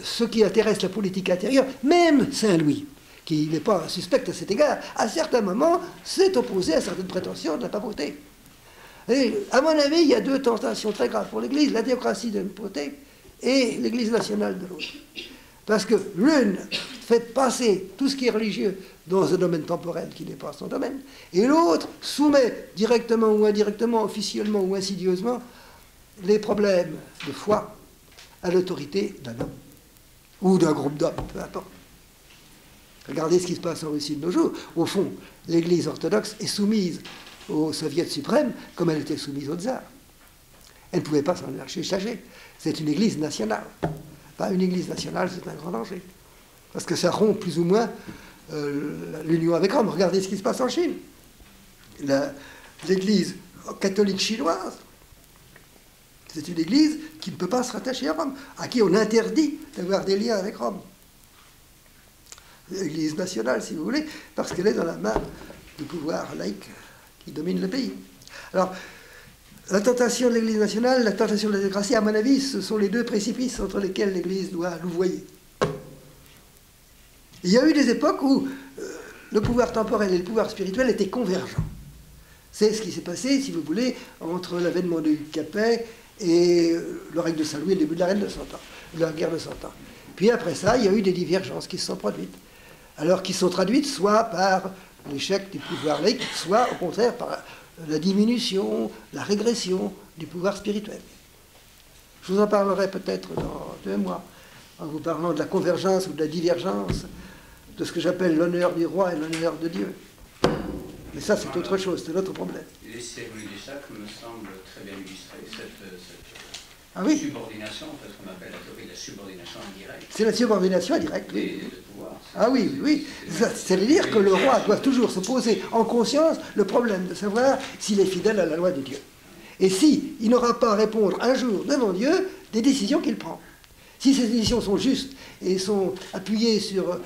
B: ce qui intéresse la politique intérieure, même Saint-Louis, qui n'est pas suspect à cet égard, à certains moments s'est opposé à certaines prétentions de la papauté. Et, à mon avis, il y a deux tentations très graves pour l'Église, la théocratie d'un côté et l'Église nationale de l'autre. Parce que l'une fait passer tout ce qui est religieux dans un domaine temporel qui n'est pas son domaine, et l'autre soumet directement ou indirectement, officiellement ou insidieusement, les problèmes de foi à l'autorité d'un homme, ou d'un groupe d'hommes, peu importe. Regardez ce qui se passe en Russie de nos jours. Au fond, l'Église orthodoxe est soumise au soviet suprême comme elle était soumise au tsar. Elle ne pouvait pas s'en charger. C'est une Église nationale. Pas une Église nationale, c'est un grand danger. Parce que ça rompt plus ou moins l'union avec Rome. Regardez ce qui se passe en Chine. L'Église catholique chinoise, c'est une Église qui ne peut pas se rattacher à Rome, à qui on interdit d'avoir des liens avec Rome. L'Église nationale, si vous voulez, parce qu'elle est dans la main du pouvoir laïque qui domine le pays. Alors, la tentation de l'Église nationale, la tentation de la démocratie, à mon avis, ce sont les deux précipices entre lesquels l'Église doit louvoyer. Il y a eu des époques où le pouvoir temporel et le pouvoir spirituel étaient convergents. C'est ce qui s'est passé, si vous voulez, entre l'avènement de Capet et le règne de Saint-Louis et le début de la guerre de 100 ans. Puis après ça, il y a eu des divergences qui se sont produites. Alors qui sont traduites soit par l'échec du pouvoir laïque, soit au contraire par la diminution, la régression du pouvoir spirituel. Je vous en parlerai peut-être dans 2 mois, en vous parlant de la convergence ou de la divergence de ce que j'appelle l'honneur du roi et l'honneur de Dieu. Mais ça, c'est autre chose, c'est notre problème.
A: Les cérémonies du sacre me semblent très bien illustrer cette subordination, en fait, ce qu'on appelle la théorie de la subordination indirecte.
B: C'est la subordination indirecte, oui.
A: Pouvoir,
B: ah oui, oui. C'est-à-dire que le roi doit toujours se poser en conscience le problème de savoir s'il est fidèle à la loi de Dieu. Et si il n'aura pas à répondre un jour devant Dieu des décisions qu'il prend. Si ces décisions sont justes et sont appuyées sur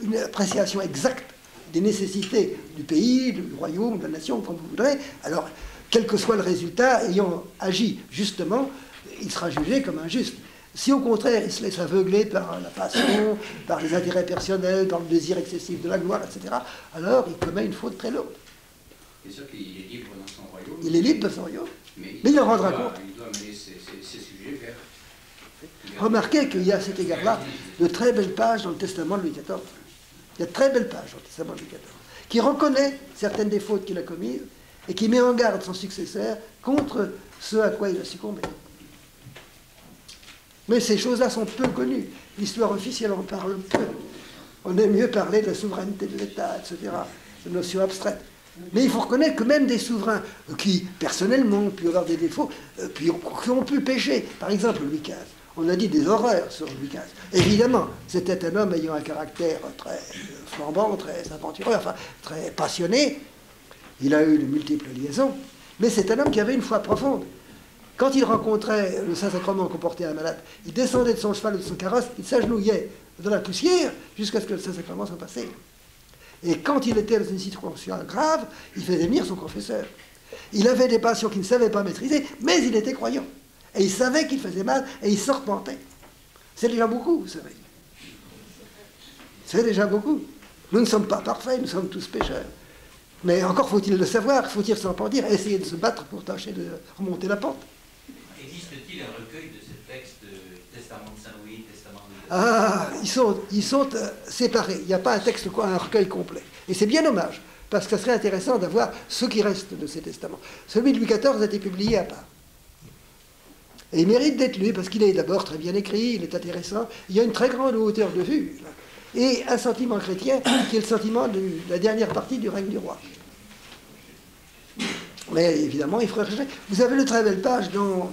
B: une appréciation exacte des nécessités du pays, du royaume, de la nation, comme vous voudrez, alors, quel que soit le résultat, ayant agi justement, il sera jugé comme injuste. Si au contraire, il se laisse aveugler par la passion, par les intérêts personnels, par le désir excessif de la gloire, etc., alors il commet une faute très lourde.
A: C'est sûr qu'il est libre dans son royaume.
B: Il est libre dans son royaume, mais il en rendra compte.
A: Il doit mener ses sujets vers...
B: Remarquez qu'il y a à cet égard-là de très belles pages dans le testament de Louis XIV. Il y a de très belles pages dans le testament de Louis XIV, qui reconnaît certaines des fautes qu'il a commises et qui met en garde son successeur contre ce à quoi il a succombé. Mais ces choses-là sont peu connues. L'histoire officielle en parle peu. On aime mieux parler de la souveraineté de l'État, etc. C'est une notion abstraite. Mais il faut reconnaître que même des souverains qui, personnellement, ont pu avoir des défauts, qui ont pu pécher, par exemple Louis XV, on a dit des horreurs sur Louis XV. Évidemment, c'était un homme ayant un caractère très flambant, très aventureux, enfin, très passionné. Il a eu de multiples liaisons, mais c'est un homme qui avait une foi profonde. Quand il rencontrait le Saint-Sacrement qu'on portait à un malade, il descendait de son cheval ou de son carrosse, il s'agenouillait dans la poussière jusqu'à ce que le Saint-Sacrement soit passé. Et quand il était dans une situation grave, il faisait venir son confesseur. Il avait des passions qu'il ne savait pas maîtriser, mais il était croyant. Et il savait qu'il faisait mal, et il se repentait. C'est déjà beaucoup, vous savez. C'est déjà beaucoup. Nous ne sommes pas parfaits, nous sommes tous pécheurs. Mais encore faut-il le savoir, faut-il s'en pentir, et essayer de se battre pour tâcher de remonter la pente.
C: Existe-t-il un recueil de ces textes, Testament de Saint-Louis, Testament de...
B: Ah, ils sont séparés. Il n'y a pas un texte, un recueil complet. Et c'est bien dommage, parce que ce serait intéressant d'avoir ce qui reste de ces testaments. Celui de Louis XIV a été publié à part. Et il mérite d'être lu, parce qu'il est d'abord très bien écrit, il est intéressant, il y a une très grande hauteur de vue, et un sentiment chrétien qui est le sentiment de la dernière partie du règne du roi. Mais évidemment, il faudrait chercher. Vous avez une très belle page dans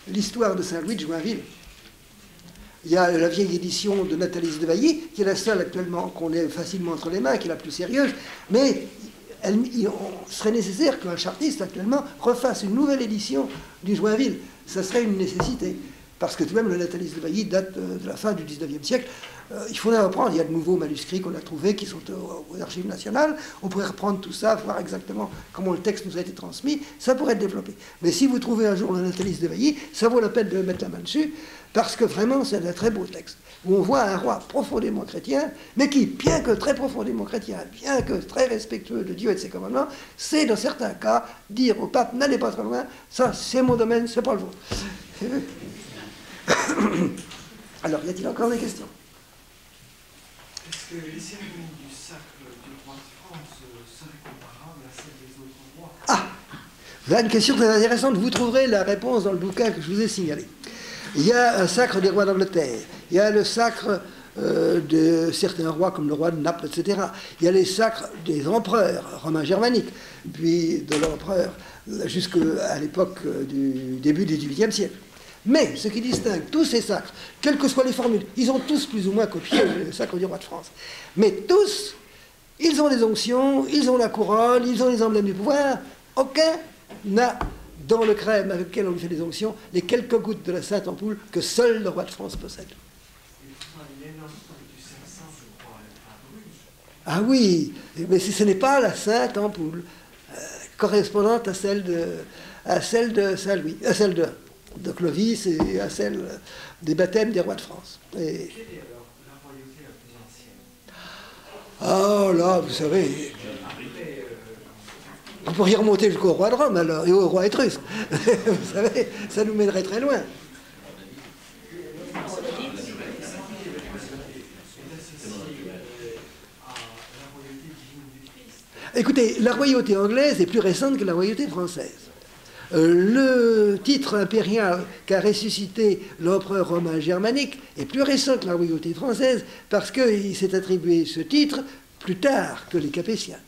B: l'histoire de Saint-Louis de Joinville. Il y a la vieille édition de Nathalie de Vailly, qui est la seule actuellement qu'on ait facilement entre les mains, qui est la plus sérieuse, mais il serait nécessaire qu'un chartiste actuellement refasse une nouvelle édition du Joinville. Ça serait une nécessité, parce que tout de même, le Nathalie de Vailly date de la fin du XIXe siècle. Il faudrait reprendre, il y a de nouveaux manuscrits qu'on a trouvés qui sont aux archives nationales, on pourrait reprendre tout ça, voir exactement comment le texte nous a été transmis, ça pourrait être développé. Mais si vous trouvez un jour le Nathalie de Vailly, ça vaut la peine de mettre la main dessus, parce que vraiment c'est un très beau texte, où on voit un roi profondément chrétien, mais qui, bien que très profondément chrétien, bien que très respectueux de Dieu et de ses commandements, c'est dans certains cas dire au pape, n'allez pas trop loin, ça c'est mon domaine, c'est pas le vôtre. Alors, y a-t-il encore des questions?
I: Est-ce que les cérémonies du sacre du roi de France seraient comparables à celles des autres rois?
B: Ah, voilà une question très intéressante. Vous trouverez la réponse dans le bouquin que je vous ai signalé. Il y a un sacre des rois d'Angleterre. Il y a le sacre de certains rois comme le roi de Naples, etc. Il y a les sacres des empereurs romains germaniques, puis de l'empereur jusqu'à l'époque du début du XVIIIe siècle. Mais ce qui distingue tous ces sacres, quelles que soient les formules, ils ont tous plus ou moins copié le sacre du roi de France. Mais tous, ils ont des onctions, ils ont la couronne, ils ont les emblèmes du pouvoir. Aucun n'a, dans le crème avec lequel on lui fait des onctions, les quelques gouttes de la sainte ampoule que seul le roi de France possède. Ah oui, mais ce n'est pas la sainte ampoule correspondante à celle de Saint-Louis, à celle de Clovis et à celle des baptêmes des rois de France. Et...
I: Quelle est alors la royauté la plus ancienne?
B: Oh là, vous savez, vous pourriez remonter jusqu'au roi de Rome alors, et au roi étrusque. Vous savez, ça nous mènerait très loin. Écoutez, la royauté anglaise est plus récente que la royauté française. Le titre impérial qu'a ressuscité l'empereur romain germanique est plus récent que la royauté française parce qu'il s'est attribué ce titre plus tard que les Capétiens.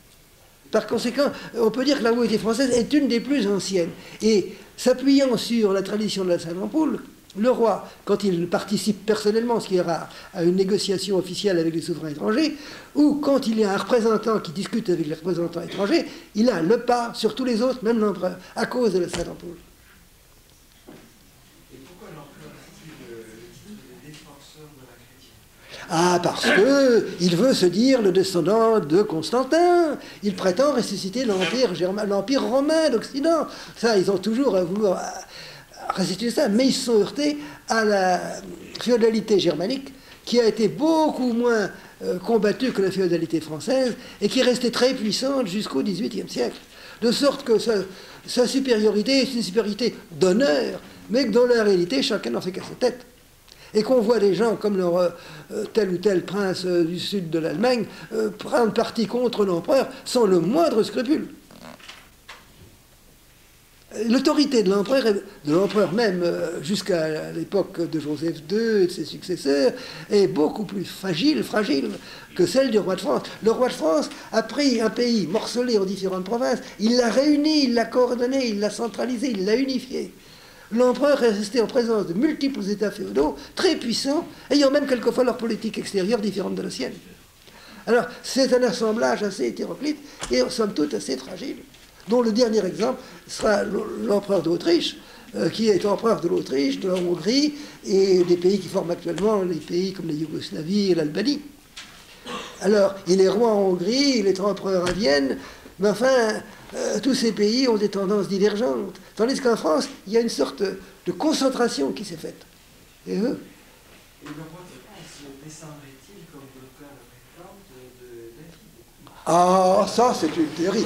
B: Par conséquent, on peut dire que la royauté française est une des plus anciennes. Et s'appuyant sur la tradition de la Sainte Ampoule, le roi, quand il participe personnellement, ce qui est rare, à une négociation officielle avec les souverains étrangers, ou quand il y a un représentant qui discute avec les représentants étrangers, il a le pas sur tous les autres, même l'empereur, à cause de la Sainte Ampoule.
I: Et pourquoi l'empereur a-t-il le titre de défenseur de la chrétienne?
B: Ah, parce qu'il veut se dire le descendant de Constantin. Il prétend ressusciter l'Empire romain d'Occident. Ça, ils ont toujours voulu ressusciter ça, mais ils se sont heurtés à la féodalité germanique, qui a été beaucoup moins combattue que la féodalité française, et qui est restée très puissante jusqu'au XVIIIe siècle. De sorte que sa supériorité est une supériorité d'honneur, mais que dans la réalité, chacun n'en fait qu'à sa tête. Et qu'on voit des gens comme tel ou tel prince du sud de l'Allemagne prendre parti contre l'empereur sans le moindre scrupule. L'autorité de l'empereur même, jusqu'à l'époque de Joseph II et de ses successeurs, est beaucoup plus fragile que celle du roi de France. Le roi de France a pris un pays morcelé en différentes provinces, il l'a réuni, il l'a coordonné, il l'a centralisé, il l'a unifié. L'empereur est resté en présence de multiples États féodaux, très puissants, ayant même quelquefois leur politique extérieure différente de la sienne. Alors, c'est un assemblage assez hétéroclite et, somme toute, assez fragile, dont le dernier exemple sera l'empereur d'Autriche, qui est empereur de l'Autriche, de la Hongrie, et des pays qui forment actuellement les pays comme la Yougoslavie et l'Albanie. Alors, il est roi en Hongrie, il est empereur à Vienne, mais enfin, tous ces pays ont des tendances divergentes. Tandis qu'en France, il y a une sorte de concentration qui s'est faite. Et eux.
I: Et le roi de France descendrait-il comme le cas de David?
B: Ah, ça, c'est une théorie.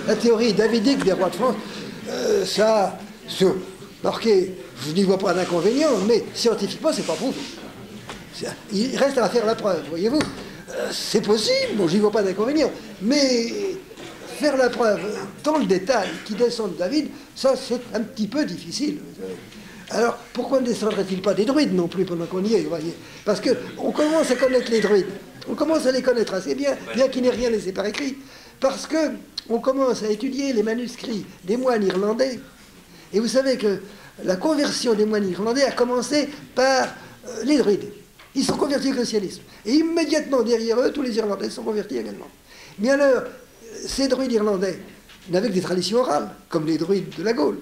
B: La théorie davidique des rois de France, ça, marqué, je n'y vois pas d'inconvénient, mais scientifiquement, c'est pas prouvé. Il reste à faire la preuve, voyez-vous. C'est possible, bon, j'y vois pas d'inconvénient, mais faire la preuve dans le détail qui descend de David, ça c'est un petit peu difficile. Alors pourquoi ne descendrait-il pas des druides non plus pendant qu'on y est, vous voyez? Parce qu'on commence à connaître les druides, on commence à les connaître assez bien, bien qu'il n'ait rien laissé par écrit, parce qu'on commence à étudier les manuscrits des moines irlandais, et vous savez que la conversion des moines irlandais a commencé par les druides. Ils sont convertis au christianisme. Et immédiatement derrière eux, tous les Irlandais sont convertis également. Mais alors, ces druides irlandais n'avaient que des traditions orales, comme les druides de la Gaule.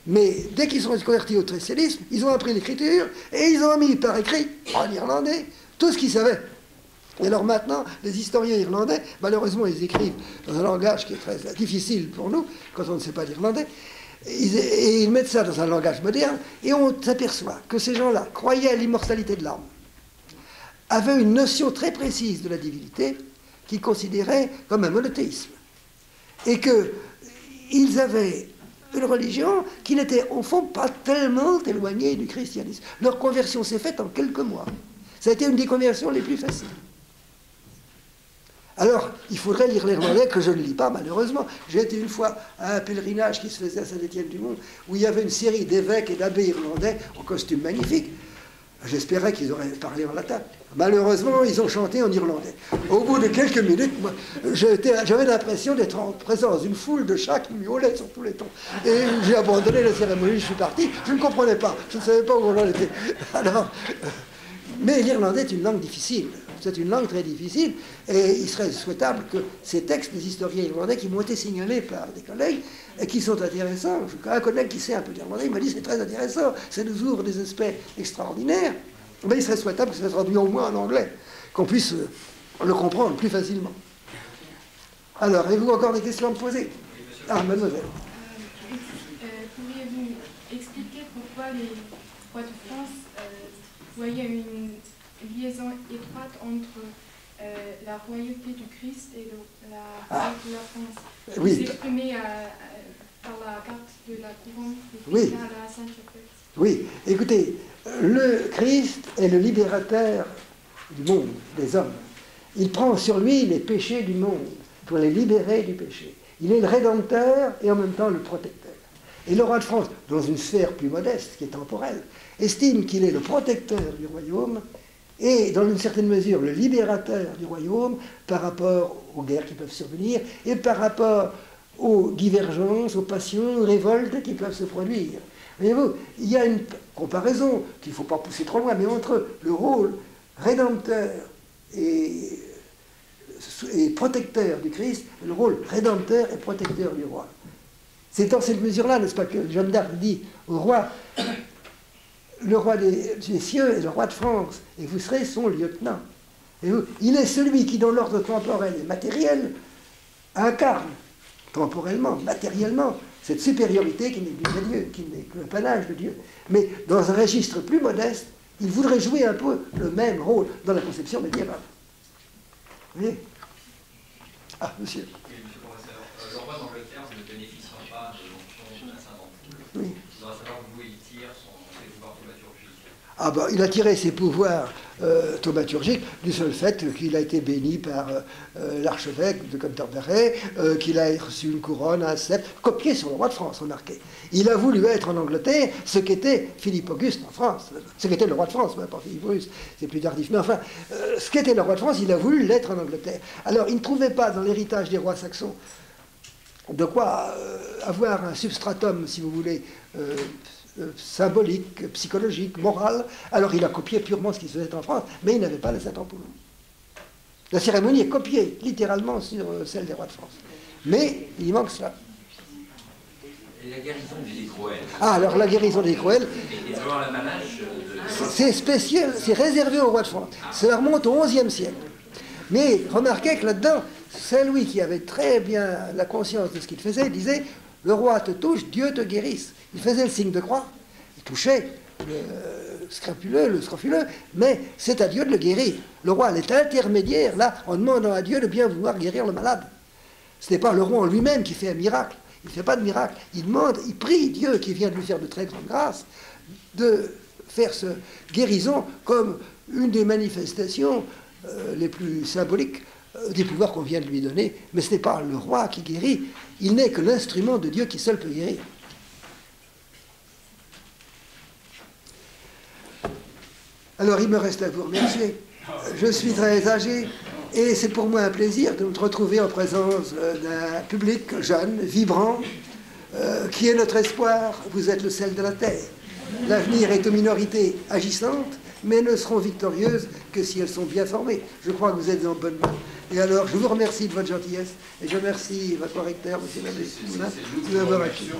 B: Mais dès qu'ils sont convertis au christianisme, ils ont appris l'écriture et ils ont mis par écrit, en irlandais, tout ce qu'ils savaient. Et alors maintenant, les historiens irlandais, malheureusement, ils écrivent dans un langage qui est très difficile pour nous, quand on ne sait pas l'irlandais, et ils mettent ça dans un langage moderne, et on s'aperçoit que ces gens-là croyaient à l'immortalité de l'âme, avaient une notion très précise de la divinité qu'ils considéraient comme un monothéisme. Et qu'ils avaient une religion qui n'était au fond pas tellement éloignée du christianisme. Leur conversion s'est faite en quelques mois. Ça a été une des conversions les plus faciles. Alors, il faudrait lire l'irlandais, que je ne lis pas malheureusement. J'ai été une fois à un pèlerinage qui se faisait à Saint-Étienne-du-Mont, où il y avait une série d'évêques et d'abbés irlandais en costume magnifique. J'espérais qu'ils auraient parlé en latin. Malheureusement, ils ont chanté en irlandais. Au bout de quelques minutes, j'avais l'impression d'être en présence d'une foule de chats qui miaulaient sur tous les tons. Et j'ai abandonné la cérémonie, je suis parti. Je ne comprenais pas, je ne savais pas où on en était. Alors, mais l'irlandais est une langue difficile. C'est une langue très difficile. Et il serait souhaitable que ces textes des historiens irlandais qui m'ont été signalés par des collègues et qui sont intéressants. Un collègue qui sait un peu d'irlandais, il m'a dit c'est très intéressant, ça nous ouvre des aspects extraordinaires. Mais il serait souhaitable que ça soit traduit au moins en anglais, qu'on puisse le comprendre plus facilement. Alors, avez-vous encore des questions à me poser? Ah, mademoiselle.
J: Pourriez-vous expliquer pourquoi les rois de France voyaient une liaison étroite entre la royauté du Christ et la royauté de la France?
B: Oui.
J: Vous exprimez par la carte de la couronne
B: oui.
J: à la Sainte-Chapelle.
B: Oui, écoutez, le Christ est le libérateur du monde, des hommes. Il prend sur lui les péchés du monde pour les libérer du péché. Il est le rédempteur et en même temps le protecteur. Et le roi de France, dans une sphère plus modeste, qui est temporelle, estime qu'il est le protecteur du royaume et, dans une certaine mesure, le libérateur du royaume par rapport aux guerres qui peuvent survenir et par rapport aux divergences, aux passions, aux révoltes qui peuvent se produire. Voyez-vous, il y a une comparaison qu'il ne faut pas pousser trop loin, mais entre le rôle rédempteur et protecteur du Christ et le rôle rédempteur et protecteur du roi. C'est dans cette mesure-là, n'est-ce pas, que Jeanne d'Arc dit au roi le roi des cieux est le roi de France, et vous serez son lieutenant. Et vous, il est celui qui, dans l'ordre temporel et matériel, incarne, temporellement, matériellement, cette supériorité qui n'est plus à Dieu, qui n'est que l'apanage de Dieu. Mais dans un registre plus modeste, il voudrait jouer un peu le même rôle dans la conception médiévale. Vous voyez? Ah, monsieur.
K: Oui, monsieur le professeur. Le roi d'Angleterre ne bénéficiant pas de l'onction d'un saint d'Antoine.
B: Oui.
K: Je voudrais savoir d'où il tire ses pouvoirs thaumaturgiques.
B: Ah ben, il a tiré ses pouvoirs thaumaturgiques du seul fait qu'il a été béni par l'archevêque de Canterbury, qu'il a reçu une couronne, un sceptre, copié sur le roi de France, remarquez. Il a voulu être en Angleterre ce qu'était Philippe Auguste en France, ce qu'était le roi de France, pas Philippe Auguste, c'est plus tardif, mais enfin, ce qu'était le roi de France, il a voulu l'être en Angleterre. Alors, il ne trouvait pas dans l'héritage des rois saxons de quoi avoir un substratum, si vous voulez, symbolique, psychologique, moral. Alors il a copié purement ce qui se faisait en France, mais il n'avait pas la Sainte Ampoule. La cérémonie est copiée littéralement sur celle des rois de France. Mais il manque cela.
G: Et la guérison des écrouelles.
B: Ah, alors la guérison des écrouelles,
G: Et devant la manage
B: c'est spécial, c'est réservé au roi de France. Ça remonte au XIe siècle. Mais remarquez que là-dedans, Saint-Louis, qui avait très bien la conscience de ce qu'il faisait, disait « Le roi te touche, Dieu te guérisse ». Il faisait le signe de croix, il touchait le scrofuleux, mais c'est à Dieu de le guérir. Le roi est intermédiaire, là, en demandant à Dieu de bien vouloir guérir le malade. Ce n'est pas le roi en lui-même qui fait un miracle. Il ne fait pas de miracle. Il demande, il prie Dieu, qui vient de lui faire de très grandes grâces, de faire ce guérison comme une des manifestations les plus symboliques des pouvoirs qu'on vient de lui donner. Mais ce n'est pas le roi qui guérit, il n'est que l'instrument de Dieu qui seul peut guérir. Alors, il me reste à vous remercier. Je suis très âgé et c'est pour moi un plaisir de me retrouver en présence d'un public jeune, vibrant, qui est notre espoir. Vous êtes le sel de la terre. L'avenir est aux minorités agissantes, mais ne seront victorieuses que si elles sont bien formées. Je crois que vous êtes en bonne main. Et alors, je vous remercie de votre gentillesse et je remercie votre correcteur, M. l'abbé Moulin, de m'avoir accueilli.